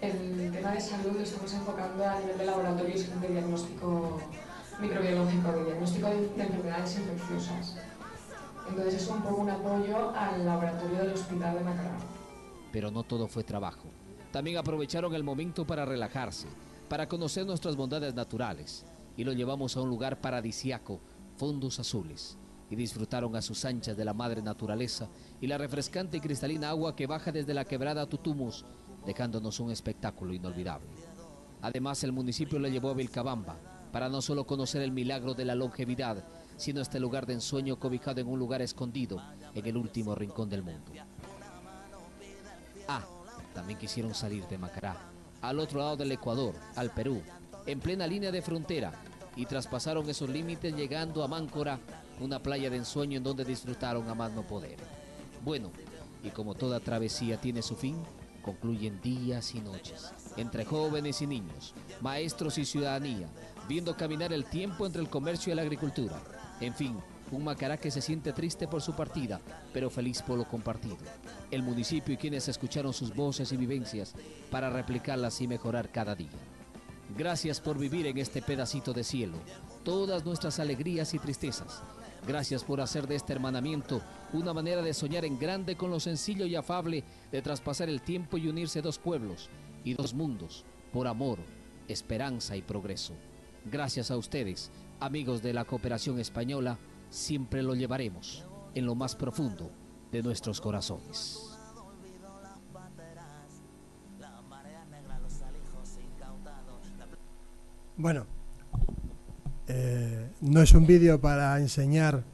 El tema de salud lo estamos enfocando a nivel de laboratorios de diagnóstico microbiológico, de diagnóstico de enfermedades infecciosas. Entonces es un poco un apoyo al laboratorio del Hospital de Macará. Pero no todo fue trabajo. También aprovecharon el momento para relajarse, para conocer nuestras bondades naturales, y lo llevamos a un lugar paradisiaco, fondos azules, y disfrutaron a sus anchas de la madre naturaleza y la refrescante y cristalina agua que baja desde la quebrada Tutumus, dejándonos un espectáculo inolvidable. Además, el municipio le llevó a Vilcabamba para no solo conocer el milagro de la longevidad, sino este lugar de ensueño cobijado en un lugar escondido en el último rincón del mundo. También quisieron salir de Macará, al otro lado del Ecuador, al Perú, en plena línea de frontera, y traspasaron esos límites llegando a Máncora, una playa de ensueño en donde disfrutaron a más no poder. Bueno, y como toda travesía tiene su fin, concluyen días y noches, entre jóvenes y niños, maestros y ciudadanía, viendo caminar el tiempo entre el comercio y la agricultura. En fin, un Macará que se siente triste por su partida, pero feliz por lo compartido. El municipio y quienes escucharon sus voces y vivencias para replicarlas y mejorar cada día. Gracias por vivir en este pedacito de cielo, todas nuestras alegrías y tristezas. Gracias por hacer de este hermanamiento una manera de soñar en grande con lo sencillo y afable de traspasar el tiempo y unirse 2 pueblos y 2 mundos, por amor, esperanza y progreso. Gracias a ustedes, amigos de la cooperación española, siempre lo llevaremos en lo más profundo de nuestros corazones. Bueno, no es un vídeo para enseñar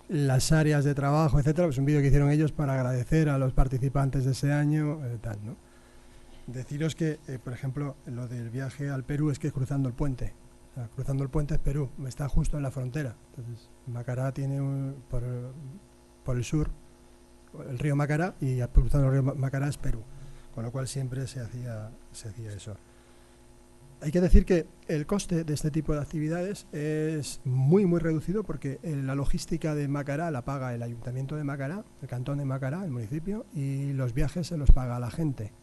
las áreas de trabajo, etcétera, es un vídeo que hicieron ellos para agradecer a los participantes de ese año, tal, ¿no? Deciros que, por ejemplo, lo del viaje al Perú es que es cruzando el puente. O sea, cruzando el puente es Perú, está justo en la frontera. Entonces, Macará tiene por el sur el río Macará, y cruzando el río Macará es Perú, con lo cual siempre se hacía eso. Hay que decir que el coste de este tipo de actividades es muy reducido, porque la logística de Macará la paga el Ayuntamiento de Macará, el Cantón de Macará, el municipio, y los viajes se los paga la gente.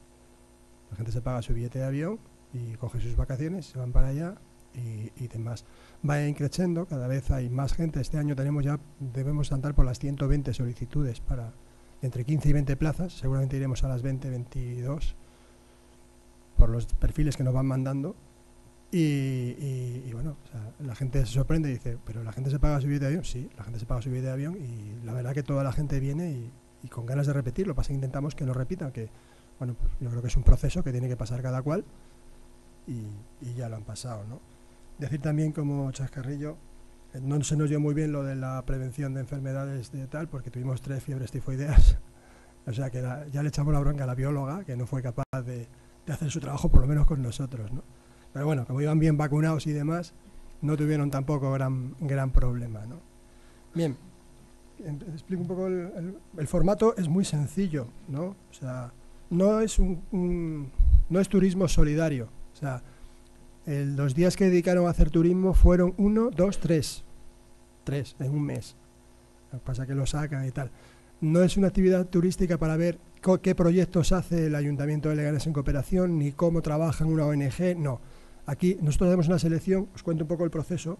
La gente se paga su billete de avión y coge sus vacaciones, se van para allá y demás. Va increciendo, cada vez hay más gente. Este año debemos andar por las 120 solicitudes para entre 15 y 20 plazas, seguramente iremos a las 20, 22, por los perfiles que nos van mandando. Y bueno, o sea, la gente se sorprende y dice, ¿pero la gente se paga su billete de avión? Sí, la gente se paga su billete de avión, y la verdad que toda la gente viene y con ganas de repetir. Lo que pasa es que intentamos que no repitan, que bueno, pues yo creo que es un proceso que tiene que pasar cada cual, y ya lo han pasado, ¿no? Decir también, como chascarrillo, no se nos dio muy bien lo de la prevención de enfermedades de tal, porque tuvimos 3 fiebres tifoideas O sea que ya le echamos la bronca a la bióloga, que no fue capaz de hacer su trabajo, por lo menos con nosotros, ¿no? Pero bueno, como iban bien vacunados y demás, no tuvieron tampoco gran problema, ¿no? Bien, explico un poco el formato. Es muy sencillo, ¿no? O sea, no es no es turismo solidario. O sea, los días que dedicaron a hacer turismo fueron 1, 2, 3 en un mes. Lo que pasa es que lo sacan y tal. No es una actividad turística para ver qué proyectos hace el Ayuntamiento de Leganés en cooperación, ni cómo trabaja en una ONG, no. Aquí nosotros hacemos una selección, os cuento un poco el proceso.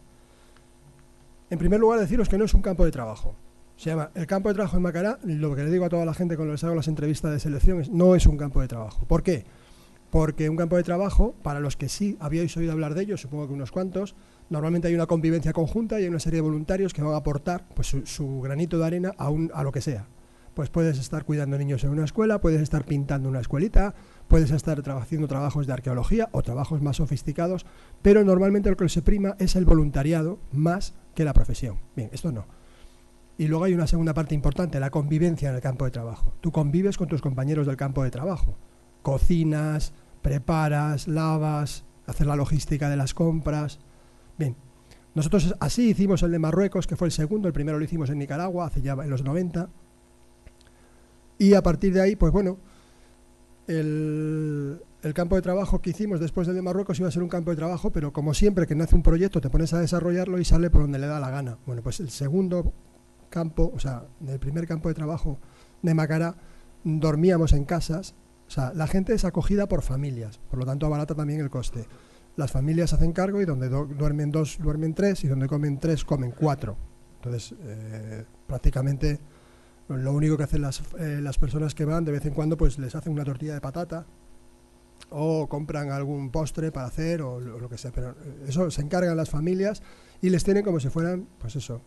En primer lugar, deciros que no es un campo de trabajo. Se llama el campo de trabajo en Macará. Lo que le digo a toda la gente cuando les hago las entrevistas de selección es: no es un campo de trabajo. ¿Por qué? Porque un campo de trabajo, para los que sí habíais oído hablar de ello, supongo que unos cuantos, normalmente hay una convivencia conjunta y hay una serie de voluntarios que van a aportar pues, su granito de arena a lo que sea. Pues puedes estar cuidando niños en una escuela, puedes estar pintando una escuelita, puedes estar haciendo trabajos de arqueología o trabajos más sofisticados, pero normalmente lo que se prima es el voluntariado más que la profesión. Bien, esto no. Y luego hay una segunda parte importante, la convivencia en el campo de trabajo. Tú convives con tus compañeros del campo de trabajo. Cocinas, preparas, lavas, haces la logística de las compras. Bien, nosotros así hicimos el de Marruecos, que fue el segundo. El primero lo hicimos en Nicaragua, hace ya en los 90. Y a partir de ahí, pues bueno, el campo de trabajo que hicimos después del de Marruecos iba a ser un campo de trabajo, pero como siempre que nace un proyecto te pones a desarrollarlo y sale por donde le da la gana. Bueno, pues el segundo campo, o sea, del primer campo de trabajo de Macará, dormíamos en casas. O sea, la gente es acogida por familias, por lo tanto abarata también el coste. Las familias hacen cargo y donde duermen 2, duermen 3, y donde comen 3, comen 4. Entonces, prácticamente lo único que hacen las personas que van, de vez en cuando, pues les hacen una tortilla de patata o compran algún postre para hacer o lo que sea. Pero eso se encargan las familias y les tienen como si fueran, pues eso,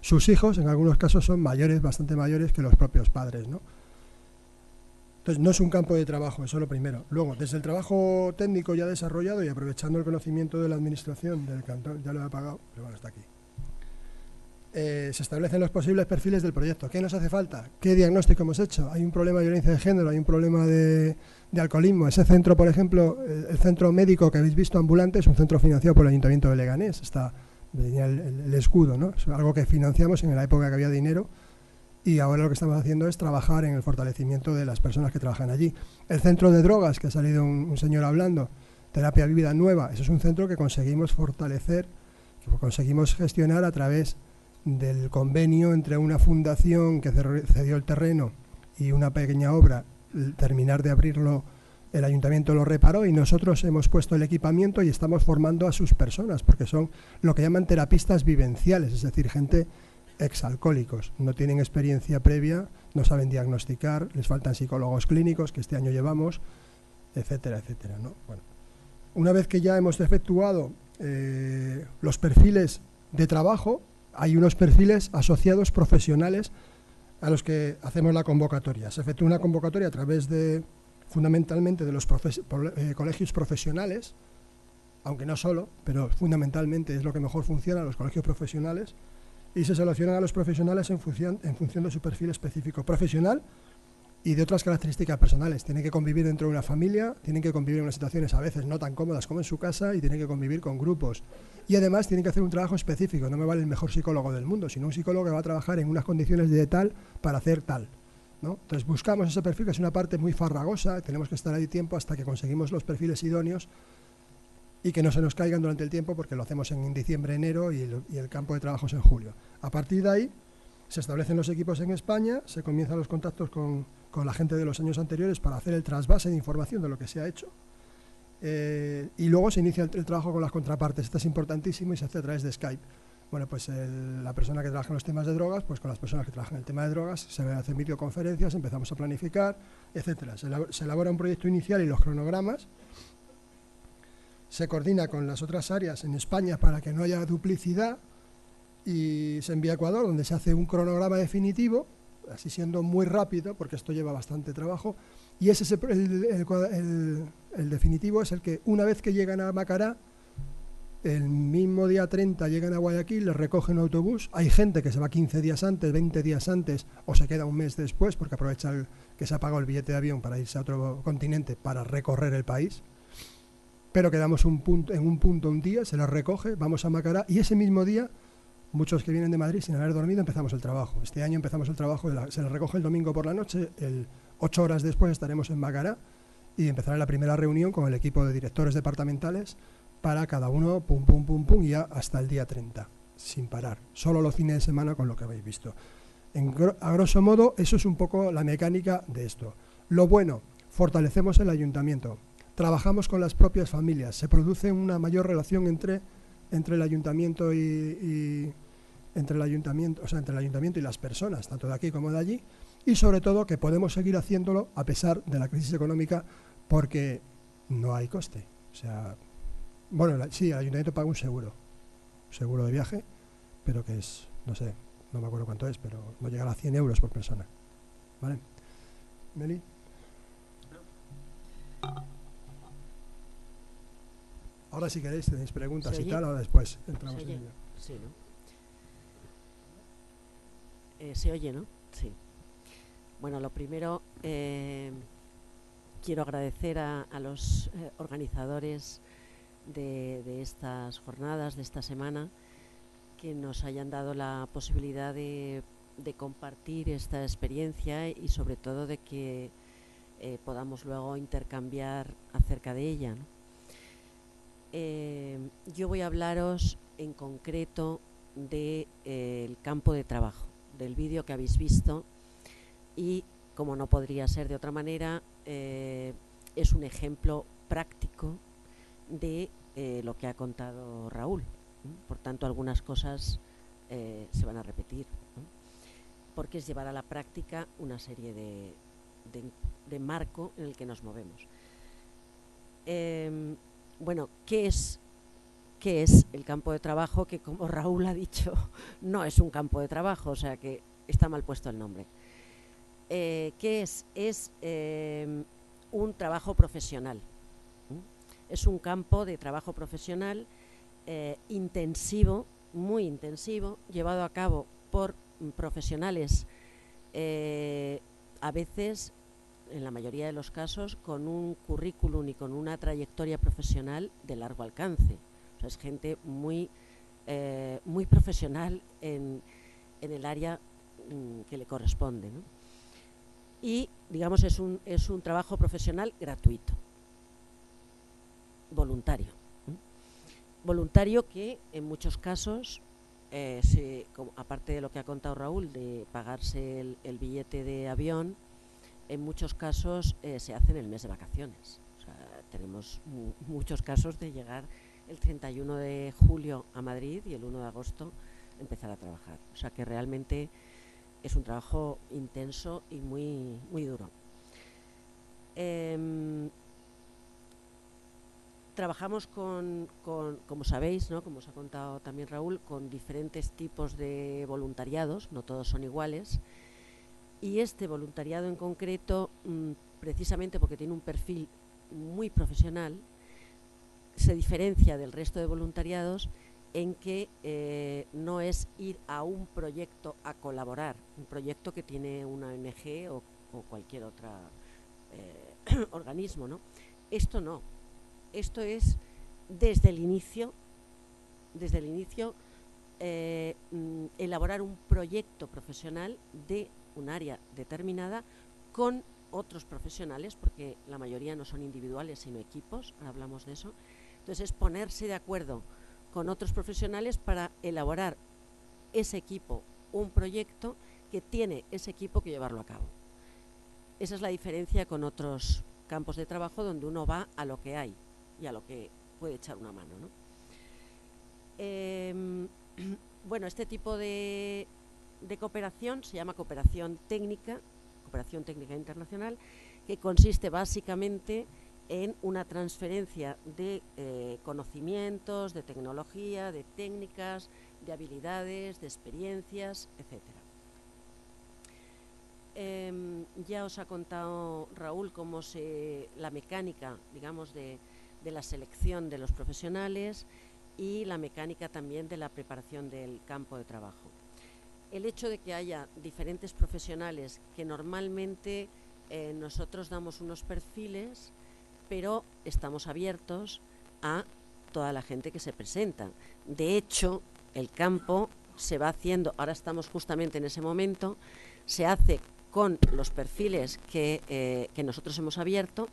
sus hijos. En algunos casos son mayores, bastante mayores que los propios padres, ¿no? Entonces, no es un campo de trabajo, eso es lo primero. Luego, desde el trabajo técnico ya desarrollado y aprovechando el conocimiento de la administración del cantón, ya lo he apagado, pero bueno, está aquí. Se establecen los posibles perfiles del proyecto. ¿Qué nos hace falta? ¿Qué diagnóstico hemos hecho? Hay un problema de violencia de género, hay un problema de alcoholismo. Ese centro, por ejemplo, el centro médico que habéis visto ambulante, es un centro financiado por el Ayuntamiento de Leganés. Está el escudo, ¿no? Es algo que financiamos en la época que había dinero. Y ahora lo que estamos haciendo es trabajar en el fortalecimiento de las personas que trabajan allí. El centro de drogas, que ha salido un señor hablando, Terapia Vida Nueva, eso es un centro que conseguimos fortalecer, que conseguimos gestionar a través del convenio entre una fundación que cedió el terreno y una pequeña obra. Terminar de abrirlo, el ayuntamiento lo reparó y nosotros hemos puesto el equipamiento y estamos formando a sus personas, porque son lo que llaman terapistas vivenciales, es decir, gente exalcohólicos, no tienen experiencia previa, no saben diagnosticar, les faltan psicólogos clínicos, que este año llevamos, etcétera, etcétera, ¿no? Bueno, una vez que ya hemos efectuado los perfiles de trabajo, hay unos perfiles asociados profesionales a los que hacemos la convocatoria. Se efectúa una convocatoria a través fundamentalmente de los colegios profesionales, aunque no solo, pero fundamentalmente es lo que mejor funciona, los colegios profesionales, y se seleccionan a los profesionales en función de su perfil específico profesional y de otras características personales. Tienen que convivir dentro de una familia, tienen que convivir en unas situaciones a veces no tan cómodas como en su casa y tienen que convivir con grupos. Y además tienen que hacer un trabajo específico. No me vale el mejor psicólogo del mundo, sino un psicólogo que va a trabajar en unas condiciones de tal para hacer tal, ¿no? Entonces buscamos ese perfil, que es una parte muy farragosa, tenemos que estar ahí tiempo hasta que conseguimos los perfiles idóneos y que no se nos caigan durante el tiempo, porque lo hacemos en diciembre, enero y el campo de trabajo es en julio. A partir de ahí se establecen los equipos en España, se comienzan los contactos con la gente de los años anteriores para hacer el trasvase de información de lo que se ha hecho y luego se inicia el trabajo con las contrapartes. Esto es importantísimo y se hace a través de Skype. Bueno, pues la persona que trabaja en los temas de drogas, pues con las personas que trabajan en el tema de drogas se hacen videoconferencias, empezamos a planificar, etcétera. Se elabora un proyecto inicial y los cronogramas. Se coordina con las otras áreas en España para que no haya duplicidad y se envía a Ecuador, donde se hace un cronograma definitivo, así siendo muy rápido, porque esto lleva bastante trabajo, y ese es el definitivo, es el que una vez que llegan a Macará el mismo día 30 llegan a Guayaquil, les recogen un autobús. Hay gente que se va 15 días antes, 20 días antes, o se queda un mes después porque aprovecha que se ha pagado el billete de avión para irse a otro continente para recorrer el país. Pero quedamos en un punto un día, se les recoge, vamos a Macará y ese mismo día, muchos que vienen de Madrid sin haber dormido, empezamos el trabajo. Este año empezamos el trabajo, se les recoge el domingo por la noche, 8 horas después estaremos en Macará y empezará la primera reunión con el equipo de directores departamentales para cada uno, pum, pum, pum, pum, y ya hasta el día 30, sin parar. Solo los fines de semana con lo que habéis visto. A grosso modo, eso es un poco la mecánica de esto. Lo bueno, fortalecemos el ayuntamiento, trabajamos con las propias familias, se produce una mayor relación entre el ayuntamiento entre el ayuntamiento y las personas, tanto de aquí como de allí, y sobre todo que podemos seguir haciéndolo a pesar de la crisis económica porque no hay coste. O sea, bueno, sí, el ayuntamiento paga un seguro de viaje, pero que es, no sé, no me acuerdo cuánto es, pero no llegará a 100 euros por persona. ¿Vale? ¿Meli? Ahora si queréis tenéis preguntas y tal, ahora después entramos en ello. Sí, ¿no? Se oye, ¿no? Sí. Bueno, lo primero, quiero agradecer a los organizadores de estas jornadas, de esta semana, que nos hayan dado la posibilidad de compartir esta experiencia y sobre todo de que podamos luego intercambiar acerca de ella, ¿no? Yo voy a hablaros en concreto del campo de trabajo, del vídeo que habéis visto y, como no podría ser de otra manera, es un ejemplo práctico de lo que ha contado Raúl, ¿no? Por tanto, algunas cosas se van a repetir, ¿no? Porque es llevar a la práctica una serie de marco en el que nos movemos. Bueno, ¿qué es el campo de trabajo? Que, como Raúl ha dicho, no es un campo de trabajo, o sea que está mal puesto el nombre. ¿Qué es? Es un trabajo profesional. Es un campo de trabajo profesional intensivo, muy intensivo, llevado a cabo por profesionales, a veces, en la mayoría de los casos, con un currículum y con una trayectoria profesional de largo alcance. O sea, es gente muy profesional en el área que le corresponde, ¿no? Y, digamos, es un trabajo profesional gratuito, voluntario. Voluntario que, en muchos casos, aparte de lo que ha contado Raúl, de pagarse el billete de avión, en muchos casos se hace en el mes de vacaciones. O sea, tenemos muchos casos de llegar el 31 de julio a Madrid y el 1 de agosto empezar a trabajar. O sea que realmente es un trabajo intenso y muy, muy duro. Trabajamos como sabéis, ¿no? Como os ha contado también Raúl, con diferentes tipos de voluntariados, no todos son iguales. Y este voluntariado en concreto, precisamente porque tiene un perfil muy profesional, se diferencia del resto de voluntariados en que no es ir a un proyecto a colaborar, un proyecto que tiene una ONG o cualquier otro organismo, ¿no? Esto no, esto es desde el inicio elaborar un proyecto profesional de un área determinada con otros profesionales, porque la mayoría no son individuales sino equipos, ahora hablamos de eso. Entonces es ponerse de acuerdo con otros profesionales para elaborar ese equipo, un proyecto que tiene ese equipo que llevarlo a cabo. Esa es la diferencia con otros campos de trabajo donde uno va a lo que hay y a lo que puede echar una mano, ¿no? Bueno, este tipo de cooperación se llama cooperación técnica internacional, que consiste básicamente en una transferencia de conocimientos, de tecnología, de técnicas, de habilidades, de experiencias, etc. Ya os ha contado Raúl cómo la mecánica, digamos, de la selección de los profesionales. y la mecánica también de la preparación del campo de trabajo. El hecho de que haya diferentes profesionales que normalmente nosotros damos unos perfiles, pero estamos abiertos a toda la gente que se presenta. De hecho, el campo se va haciendo, ahora estamos justamente en ese momento, se hace con los perfiles que nosotros hemos abierto,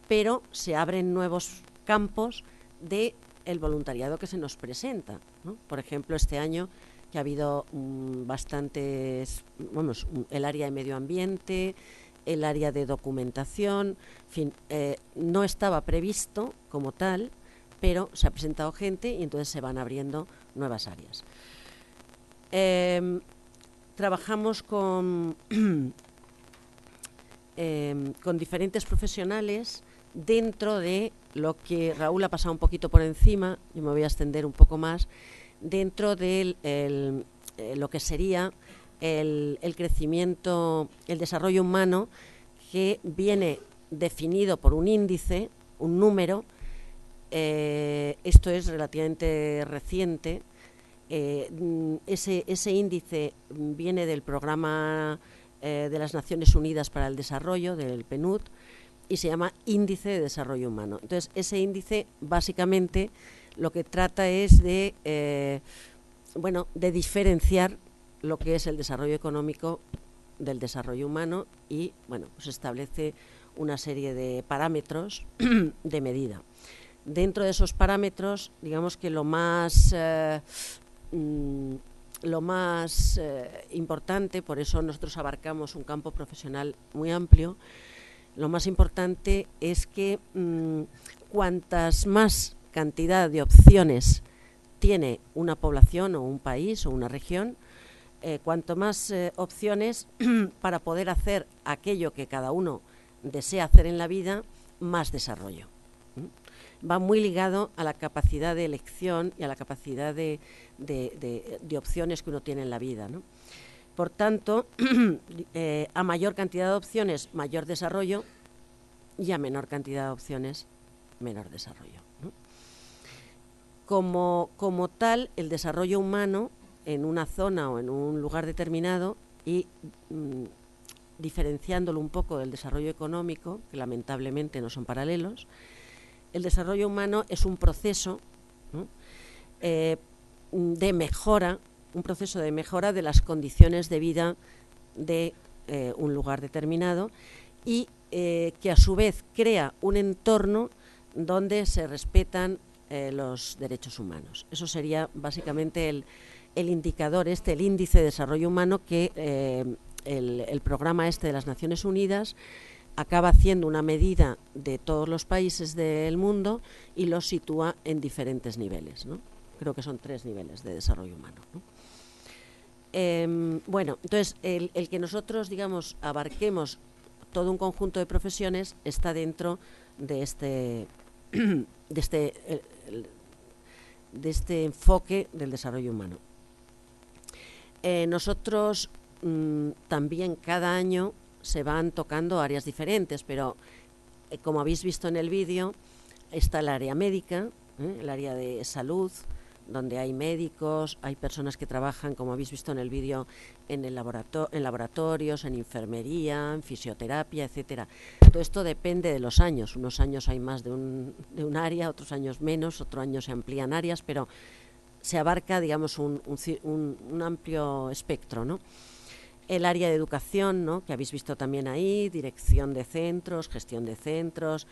pero se abren nuevos campos del voluntariado que se nos presenta, ¿no? Por ejemplo, este año que ha habido bastantes, vamos, el área de medio ambiente, el área de documentación, en fin, no estaba previsto como tal, pero se ha presentado gente y entonces se van abriendo nuevas áreas. Trabajamos con diferentes profesionales dentro de lo que Raúl ha pasado un poquito por encima, yo me voy a extender un poco más, dentro de lo que sería el crecimiento, el desarrollo humano, que viene definido por un índice, un número. Esto es relativamente reciente. Ese índice viene del Programa de las Naciones Unidas para el Desarrollo, del PNUD, y se llama Índice de Desarrollo Humano. Entonces, ese índice básicamente lo que trata es de diferenciar lo que es el desarrollo económico del desarrollo humano y, bueno, pues establece una serie de parámetros de medida. Dentro de esos parámetros, digamos que lo más importante, por eso nosotros abarcamos un campo profesional muy amplio, lo más importante es que cuantas más cantidad de opciones tiene una población o un país o una región, cuanto más opciones para poder hacer aquello que cada uno desea hacer en la vida, más desarrollo. Va muy ligado a la capacidad de elección y a la capacidad de opciones que uno tiene en la vida, ¿no? Por tanto, a mayor cantidad de opciones, mayor desarrollo, y a menor cantidad de opciones, menor desarrollo, ¿no? Como tal, el desarrollo humano en una zona o en un lugar determinado y diferenciándolo un poco del desarrollo económico, que lamentablemente no son paralelos, el desarrollo humano es un proceso, ¿no? De mejora, un proceso de mejora de las condiciones de vida de un lugar determinado y que a su vez crea un entorno donde se respetan los derechos humanos. Eso sería básicamente el indicador, el índice de desarrollo humano que el programa de las Naciones Unidas acaba haciendo una medida de todos los países del mundo y los sitúa en diferentes niveles, ¿no? Creo que son 3 niveles de desarrollo humano, ¿no? Bueno, entonces el que nosotros, digamos, abarquemos todo un conjunto de profesiones está dentro de este enfoque del desarrollo humano. Nosotros también cada año se van tocando áreas diferentes, pero como habéis visto en el vídeo, está el área médica, el área de salud, donde hay médicos, hay personas que trabajan, como habéis visto en el vídeo, en laboratorios, en enfermería, en fisioterapia, etcétera. Todo esto depende de los años. Unos años hay más de un área, otros años menos, otro año se amplían áreas, pero se abarca, digamos, un amplio espectro, ¿no? El área de educación, ¿no?, que habéis visto también ahí, dirección de centros, gestión de centros,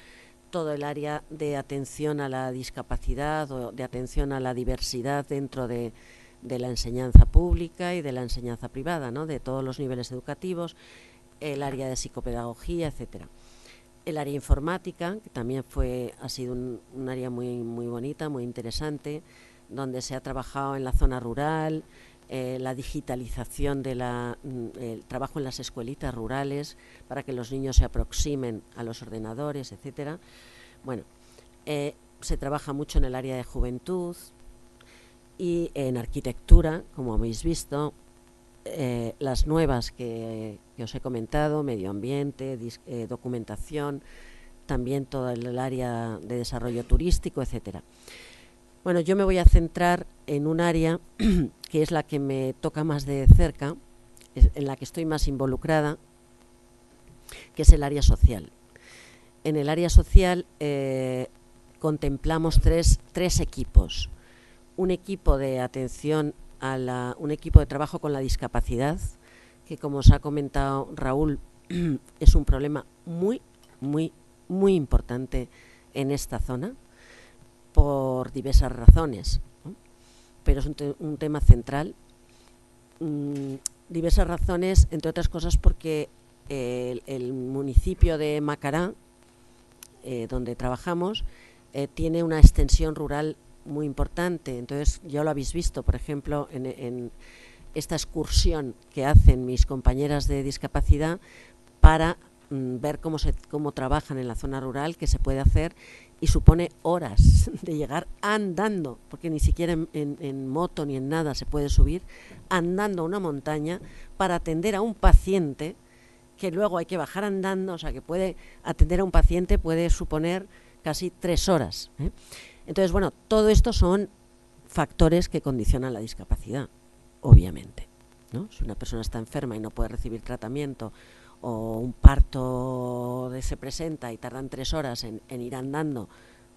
todo el área de atención a la discapacidad o de atención a la diversidad dentro de la enseñanza pública y de la enseñanza privada, ¿no?, de todos los niveles educativos, el área de psicopedagogía, etcétera. El área informática, que también ha sido un área muy, muy bonita, muy interesante, donde se ha trabajado en la zona rural, la digitalización el trabajo en las escuelitas rurales para que los niños se aproximen a los ordenadores, etcétera. Bueno, se trabaja mucho en el área de juventud y en arquitectura, como habéis visto, las nuevas que os he comentado, medio ambiente, documentación, también todo el área de desarrollo turístico, etcétera. Bueno, yo me voy a centrar en un área que es la que me toca más de cerca, en la que estoy más involucrada, que es el área social. En el área social contemplamos tres equipos. Un equipo de atención un equipo de trabajo con la discapacidad, que como os ha comentado Raúl, es un problema muy importante en esta zona, por diversas razones, ¿no? Pero es un tema central. Diversas razones, entre otras cosas porque el municipio de Macará, donde trabajamos, tiene una extensión rural muy importante. Entonces ya lo habéis visto, por ejemplo, en esta excursión que hacen mis compañeras de discapacidad para ver cómo trabajan en la zona rural, que se puede hacer y supone horas de llegar andando, porque ni siquiera en moto ni en nada se puede subir, andando a una montaña para atender a un paciente, que luego hay que bajar andando. O sea, que atender a un paciente puede suponer casi 3 horas, ¿eh? Entonces, bueno, todo esto son factores que condicionan la discapacidad, obviamente, ¿no? Si una persona está enferma y no puede recibir tratamiento, o un parto se presenta y tardan 3 horas en ir andando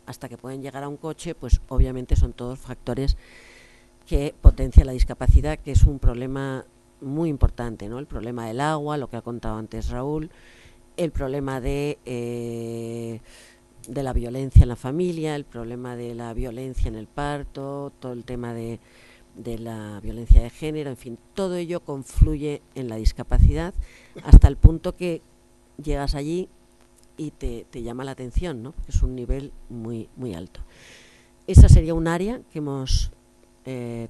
hasta que pueden llegar a un coche, pues obviamente son todos factores que potencian la discapacidad, que es un problema muy importante, ¿no? El problema del agua, lo que ha contado antes Raúl, el problema de la violencia en la familia, el problema de la violencia en el parto, todo el tema de la violencia de género, en fin, todo ello confluye en la discapacidad hasta el punto que llegas allí y te llama la atención, ¿no? Es un nivel muy alto. Esa sería un área que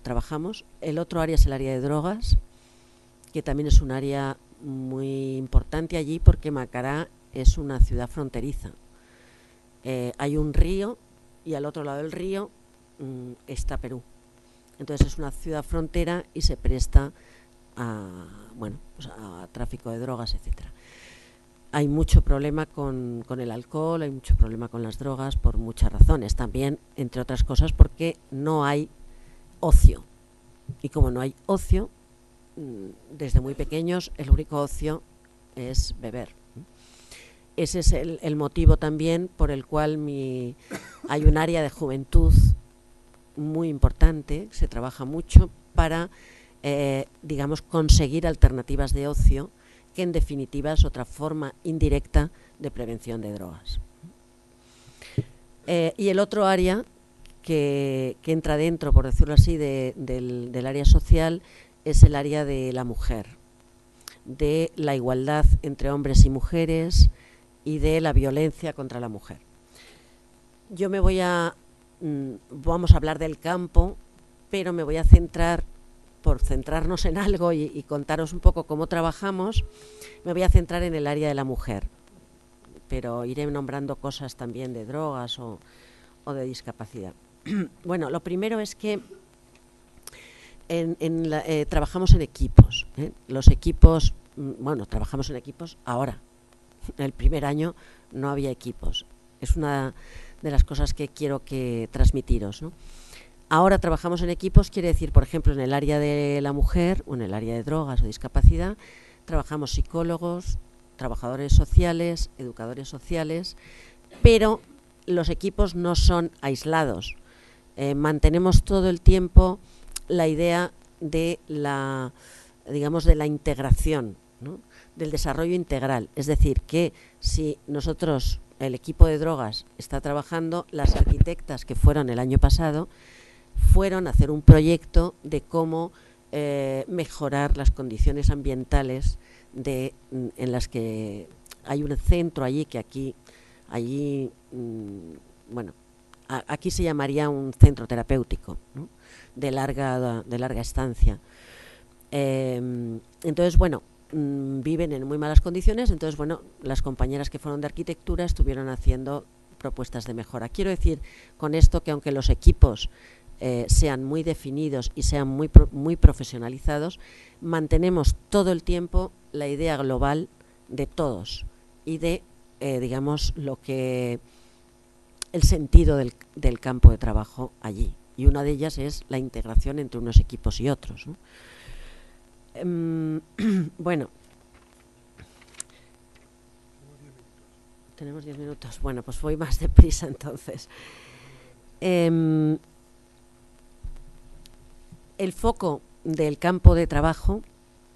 trabajamos. El otro área es el área de drogas, que también es un área muy importante allí porque Macará es una ciudad fronteriza. Hay un río y al otro lado del río está Perú. Entonces es una ciudad frontera y se presta a tráfico de drogas, etcétera. Hay mucho problema con el alcohol, hay mucho problema con las drogas por muchas razones. También, entre otras cosas, porque no hay ocio. Y como no hay ocio, desde muy pequeños el único ocio es beber. Ese es el motivo también por el cual hay un área de juventud muy importante. Se trabaja mucho para, conseguir alternativas de ocio, que en definitiva es otra forma indirecta de prevención de drogas. Y el otro área que entra dentro, por decirlo así, del área social, es el área de la mujer, de la igualdad entre hombres y mujeres y de la violencia contra la mujer. Yo vamos a hablar del campo, pero me voy a centrar, por centrarnos en algo y contaros un poco cómo trabajamos, me voy a centrar en el área de la mujer, pero iré nombrando cosas también de drogas o de discapacidad. Bueno, lo primero es que trabajamos en equipos, ¿eh? Los equipos, trabajamos en equipos ahora. El primer año no había equipos. Es una de las cosas que quiero transmitiros, ¿no? Ahora trabajamos en equipos, quiere decir, por ejemplo, en el área de la mujer o en el área de drogas o discapacidad, trabajamos psicólogos, trabajadores sociales, educadores sociales, pero los equipos no son aislados. Mantenemos todo el tiempo la idea de la integración, ¿no? Del desarrollo integral. Es decir, que si nosotros, el equipo de drogas, está trabajando, las arquitectas que fueron el año pasado fueron a hacer un proyecto de cómo mejorar las condiciones ambientales en las que hay un centro allí, que aquí se llamaría un centro terapéutico, ¿no? de larga estancia. Entonces, viven en muy malas condiciones. Entonces, las compañeras que fueron de arquitectura estuvieron haciendo propuestas de mejora. Quiero decir con esto que aunque los equipos sean muy definidos y sean muy profesionalizados, mantenemos todo el tiempo la idea global de todos y de, el sentido del campo de trabajo allí, y una de ellas es la integración entre unos equipos y otros, ¿no? Bueno, tenemos 10 minutos. Bueno, pues voy más deprisa entonces. El foco del campo de trabajo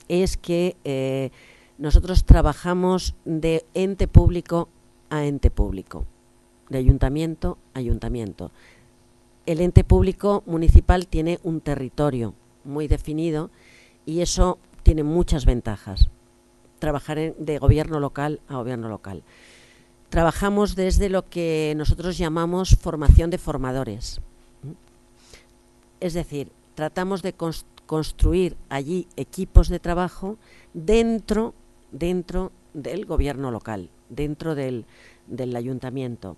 es que nosotros trabajamos de ente público a ente público, de ayuntamiento a ayuntamiento. El ente público municipal tiene un territorio muy definido y eso tiene muchas ventajas. Trabajar de gobierno local a gobierno local. Trabajamos desde lo que nosotros llamamos formación de formadores. Es decir, tratamos de construir allí equipos de trabajo dentro del gobierno local, dentro del ayuntamiento,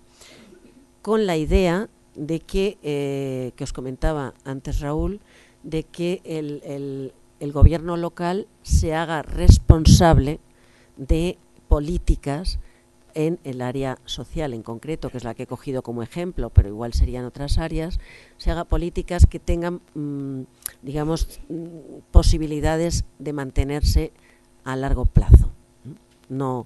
con la idea de que os comentaba antes Raúl, de que el gobierno local se haga responsable de políticas en el área social en concreto, que es la que he cogido como ejemplo, pero igual serían otras áreas, se haga políticas que tengan, digamos, posibilidades de mantenerse a largo plazo. No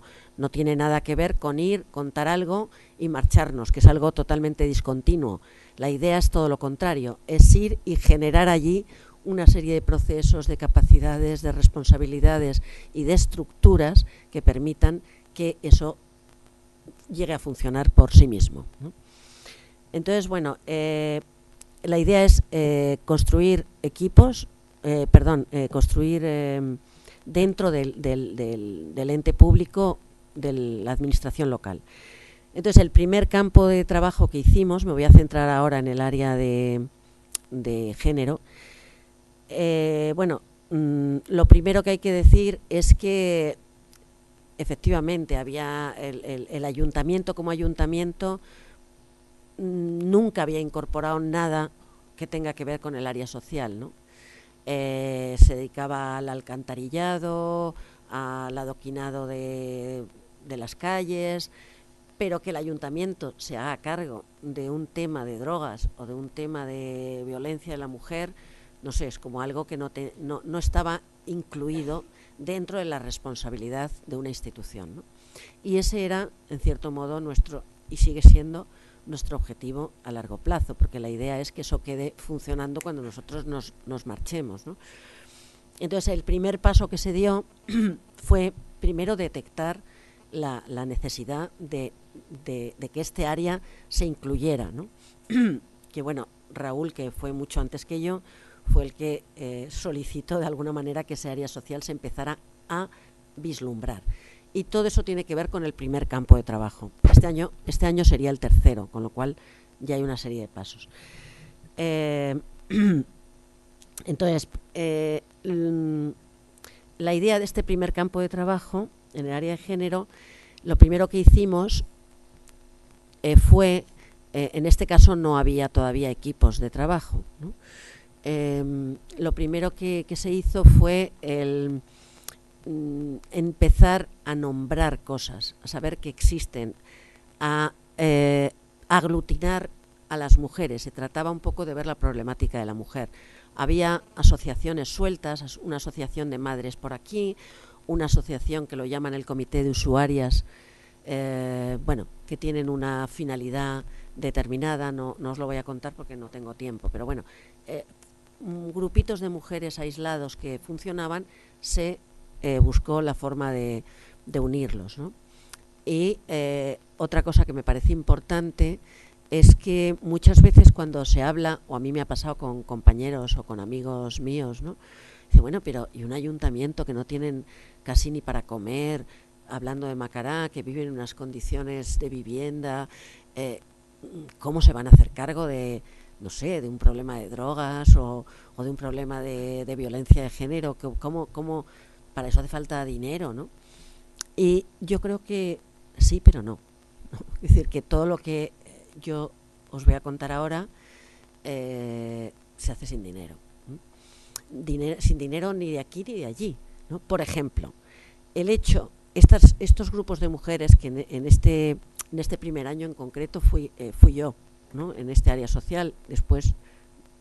tiene nada que ver con ir, contar algo y marcharnos, que es algo totalmente discontinuo. La idea es todo lo contrario, es ir y generar allí una serie de procesos, de capacidades, de responsabilidades y de estructuras que permitan que eso llegue a funcionar por sí mismo, ¿no? Entonces, bueno, la idea es construir equipos, construir dentro del ente público de la administración local. Entonces, el primer campo de trabajo que hicimos, me voy a centrar ahora en el área de género. Lo primero que hay que decir es que efectivamente había el ayuntamiento como ayuntamiento nunca había incorporado nada que tenga que ver con el área social, ¿no? Se dedicaba al alcantarillado, al adoquinado de las calles, pero que el ayuntamiento se haga cargo de un tema de drogas o de un tema de violencia de la mujer, no sé, es como algo que no estaba incluido dentro de la responsabilidad de una institución, ¿no? Y ese era, en cierto modo, y sigue siendo nuestro objetivo a largo plazo, porque la idea es que eso quede funcionando cuando nosotros nos marchemos, ¿no? Entonces, el primer paso que se dio fue, primero, detectar la necesidad de que este área se incluyera, ¿no? Que, bueno, Raúl, que fue mucho antes que yo, fue el que solicitó de alguna manera que esa área social se empezara a vislumbrar. Y todo eso tiene que ver con el primer campo de trabajo. Este año sería el tercero, con lo cual ya hay una serie de pasos. Entonces, la idea de este primer campo de trabajo en el área de género, lo primero que hicimos fue, en este caso no había todavía equipos de trabajo, ¿no? Lo primero que se hizo fue empezar a nombrar cosas, a saber que existen, a aglutinar a las mujeres. Se trataba un poco de ver la problemática de la mujer. Había asociaciones sueltas, una asociación de madres por aquí, una asociación que lo llaman el Comité de Usuarias, que tienen una finalidad determinada, no os lo voy a contar porque no tengo tiempo, pero bueno, grupitos de mujeres aislados que funcionaban, se buscó la forma de unirlos, ¿no? Y otra cosa que me parece importante es que muchas veces cuando se habla, o a mí me ha pasado con compañeros o con amigos míos, ¿no? Dice, bueno, pero ¿y un ayuntamiento que no tienen casi ni para comer, hablando de Macará, que viven en unas condiciones de vivienda, cómo se van a hacer cargo de, no sé, de un problema de drogas o de un problema de violencia de género? ¿Cómo para eso hace falta dinero, ¿no? Y yo creo que sí, pero no. Es decir, que todo lo que yo os voy a contar ahora se hace sin dinero. Sin dinero ni de aquí ni de allí, ¿no? Por ejemplo, el hecho, estos grupos de mujeres que en este primer año en concreto fui yo, ¿no? En este área social, después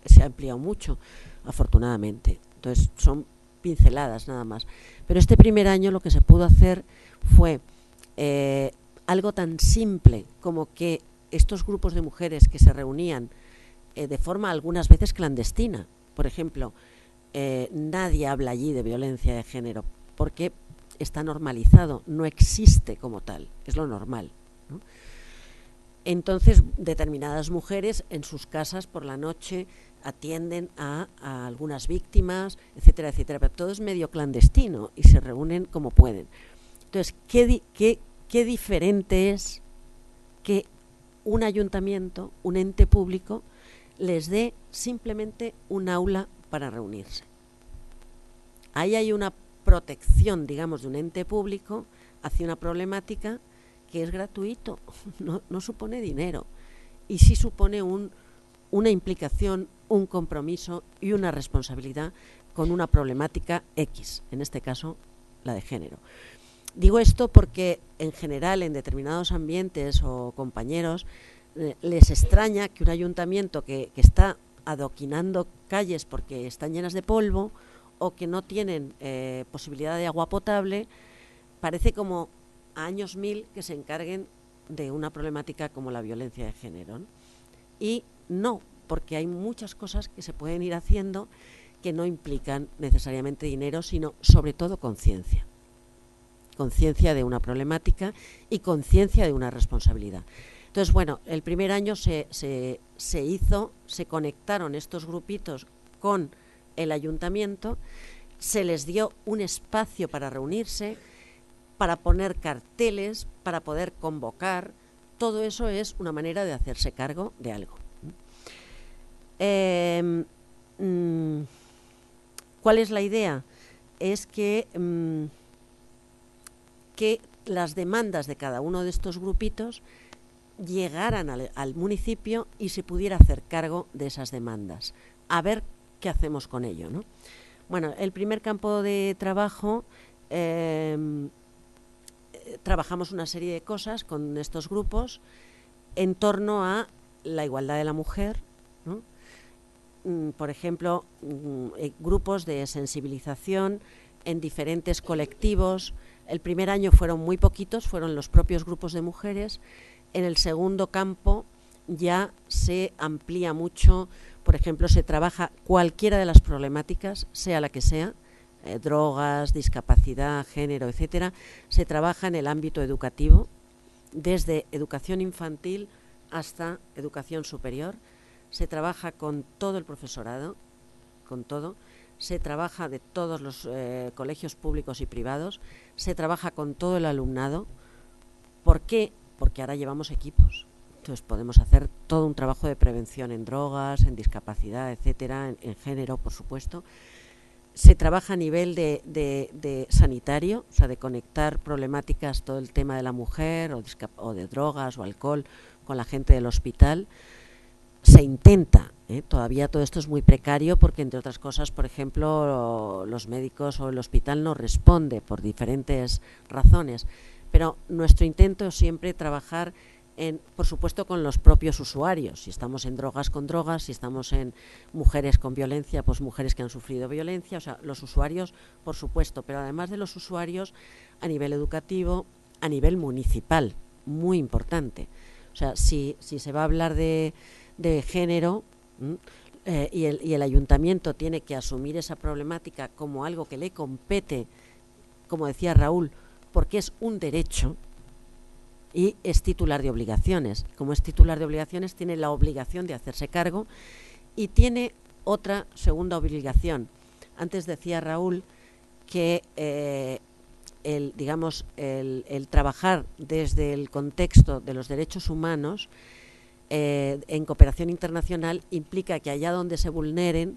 se ha ampliado mucho, afortunadamente. Entonces son pinceladas nada más. Pero este primer año lo que se pudo hacer fue algo tan simple como que estos grupos de mujeres que se reunían de forma algunas veces clandestina, por ejemplo, nadie habla allí de violencia de género porque está normalizado, no existe como tal, es lo normal, ¿no? Entonces determinadas mujeres en sus casas por la noche atienden a algunas víctimas, etcétera, etcétera, pero todo es medio clandestino y se reúnen como pueden. Entonces, ¿qué diferente es que un ayuntamiento, un ente público, les dé simplemente un aula para reunirse? Ahí hay una protección, digamos, de un ente público hacia una problemática que es gratuito, no supone dinero, y sí supone una implicación, un compromiso y una responsabilidad con una problemática X, en este caso la de género. Digo esto porque en general en determinados ambientes o compañeros les extraña que un ayuntamiento que está adoquinando calles porque están llenas de polvo o que no tienen posibilidad de agua potable, parece como a años 1000 que se encarguen de una problemática como la violencia de género, ¿no? Y no, porque hay muchas cosas que se pueden ir haciendo que no implican necesariamente dinero, sino sobre todo conciencia. Conciencia de una problemática y conciencia de una responsabilidad. Entonces, bueno, el primer año se conectaron estos grupitos con el ayuntamiento, se les dio un espacio para reunirse, para poner carteles, para poder convocar. Todo eso es una manera de hacerse cargo de algo. ¿Cuál es la idea? Es que las demandas de cada uno de estos grupitos llegaran al municipio y se pudiera hacer cargo de esas demandas. A ver qué hacemos con ello, ¿no? Bueno, el primer campo de trabajo, trabajamos una serie de cosas con estos grupos en torno a la igualdad de la mujer, ¿no? Por ejemplo, grupos de sensibilización en diferentes colectivos. El primer año fueron muy poquitos, fueron los propios grupos de mujeres. En el segundo campo ya se amplía mucho, por ejemplo, se trabaja cualquiera de las problemáticas, sea la que sea, drogas, discapacidad, género, etcétera, se trabaja en el ámbito educativo, desde educación infantil hasta educación superior, se trabaja con todo el profesorado, con todo, se trabaja de todos los colegios públicos y privados, se trabaja con todo el alumnado. ¿Por qué? Porque ahora llevamos equipos. Entonces podemos hacer todo un trabajo de prevención en drogas, en discapacidad, etcétera, en género, por supuesto. Se trabaja a nivel de sanitario, o sea, de conectar problemáticas, todo el tema de la mujer o de drogas o alcohol con la gente del hospital. Se intenta, todavía todo esto es muy precario porque, entre otras cosas, por ejemplo, los médicos o el hospital no responde por diferentes razones, pero nuestro intento es siempre trabajar por supuesto, con los propios usuarios. Si estamos en drogas, con drogas; si estamos en mujeres con violencia, pues mujeres que han sufrido violencia. O sea, los usuarios, por supuesto, pero además de los usuarios, a nivel educativo, a nivel municipal, muy importante. O sea, si se va a hablar de género y el ayuntamiento tiene que asumir esa problemática como algo que le compete, como decía Raúl, porque es un derecho, y es titular de obligaciones. Como es titular de obligaciones, tiene la obligación de hacerse cargo y tiene otra segunda obligación. Antes decía Raúl que el trabajar desde el contexto de los derechos humanos en cooperación internacional implica que allá donde se vulneren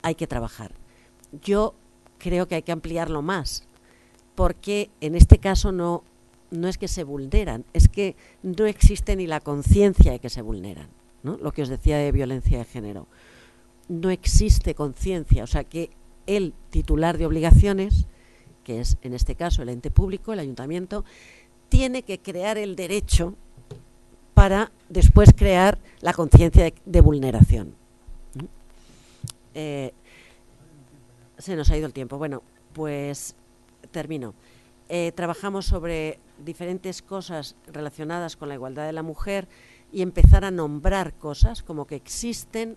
hay que trabajar. Yo creo que hay que ampliarlo más, porque en este caso no es que se vulneran, es que no existe ni la conciencia de que se vulneran, ¿no? Lo que os decía de violencia de género. No existe conciencia, o sea que el titular de obligaciones, que es en este caso el ente público, el ayuntamiento, tiene que crear el derecho para después crear la conciencia de vulneración. Se nos ha ido el tiempo. Bueno, pues termino. Trabajamos sobre diferentes cosas relacionadas con la igualdad de la mujer y empezar a nombrar cosas como que existen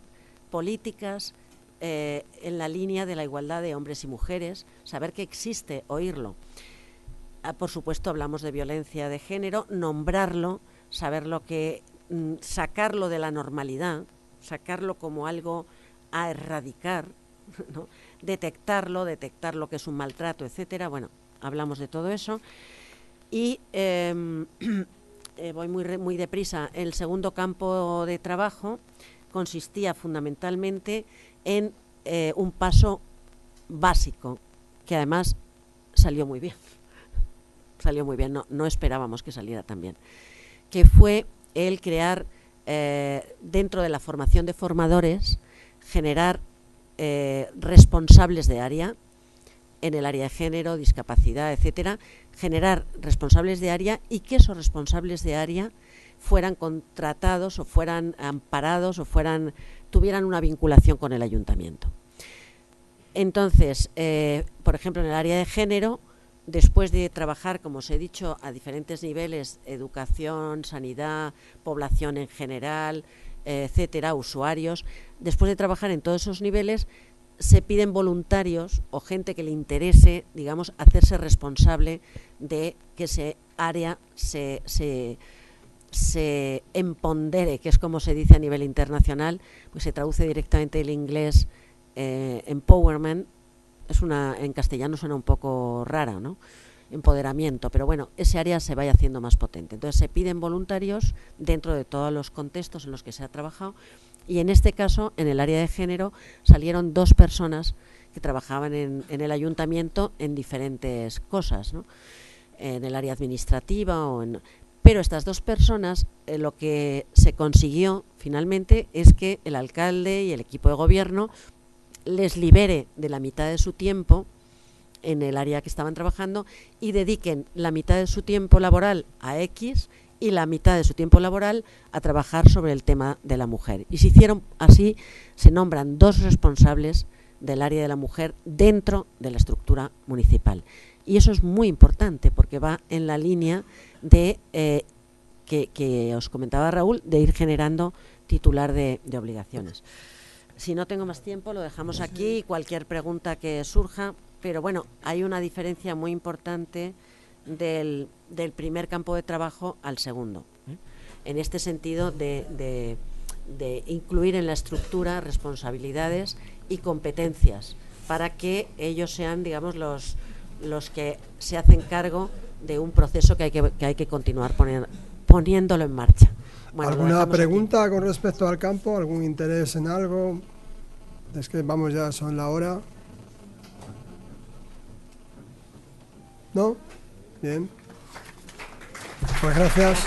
políticas en la línea de la igualdad de hombres y mujeres, saber que existe, oírlo. Por supuesto, hablamos de violencia de género, nombrarlo, saber lo que, sacarlo de la normalidad, sacarlo como algo a erradicar, ¿no? detectar lo que es un maltrato, etcétera. Bueno, hablamos de todo eso y voy muy deprisa. El segundo campo de trabajo consistía fundamentalmente en un paso básico que además salió muy bien. Salió muy bien, no esperábamos que saliera tan bien, que fue el crear dentro de la formación de formadores, generar responsables de área, en el área de género, discapacidad, etcétera, generar responsables de área y que esos responsables de área fueran contratados o fueran amparados o tuvieran una vinculación con el ayuntamiento. Entonces, por ejemplo, en el área de género, después de trabajar, como os he dicho, a diferentes niveles, educación, sanidad, población en general, etcétera, usuarios, después de trabajar en todos esos niveles, se piden voluntarios o gente que le interese, digamos, hacerse responsable de que ese área se empodere, que es como se dice a nivel internacional, pues se traduce directamente del inglés empowerment, en castellano suena un poco rara, ¿no? Empoderamiento, pero bueno, ese área se vaya haciendo más potente. Entonces se piden voluntarios dentro de todos los contextos en los que se ha trabajado y en este caso, en el área de género, salieron 2 personas que trabajaban en el ayuntamiento en diferentes cosas, ¿no? En el área administrativa pero estas 2 personas, lo que se consiguió finalmente es que el alcalde y el equipo de gobierno les libere de la mitad de su tiempo en el área que estaban trabajando y dediquen la mitad de su tiempo laboral a X y la mitad de su tiempo laboral a trabajar sobre el tema de la mujer. Y se hicieron así, se nombran 2 responsables del área de la mujer dentro de la estructura municipal. Y eso es muy importante porque va en la línea de que os comentaba Raúl, de ir generando titular de obligaciones. Si no tengo más tiempo, lo dejamos aquí, cualquier pregunta que surja, pero bueno, hay una diferencia muy importante del primer campo de trabajo al segundo, en este sentido de incluir en la estructura responsabilidades y competencias para que ellos sean, digamos, los que se hacen cargo de un proceso que hay que continuar poniéndolo en marcha. Bueno, ¿alguna pregunta con respecto al campo? ¿Algún interés en algo? Es que vamos, ya son la hora. ¿No? Bien. Pues gracias.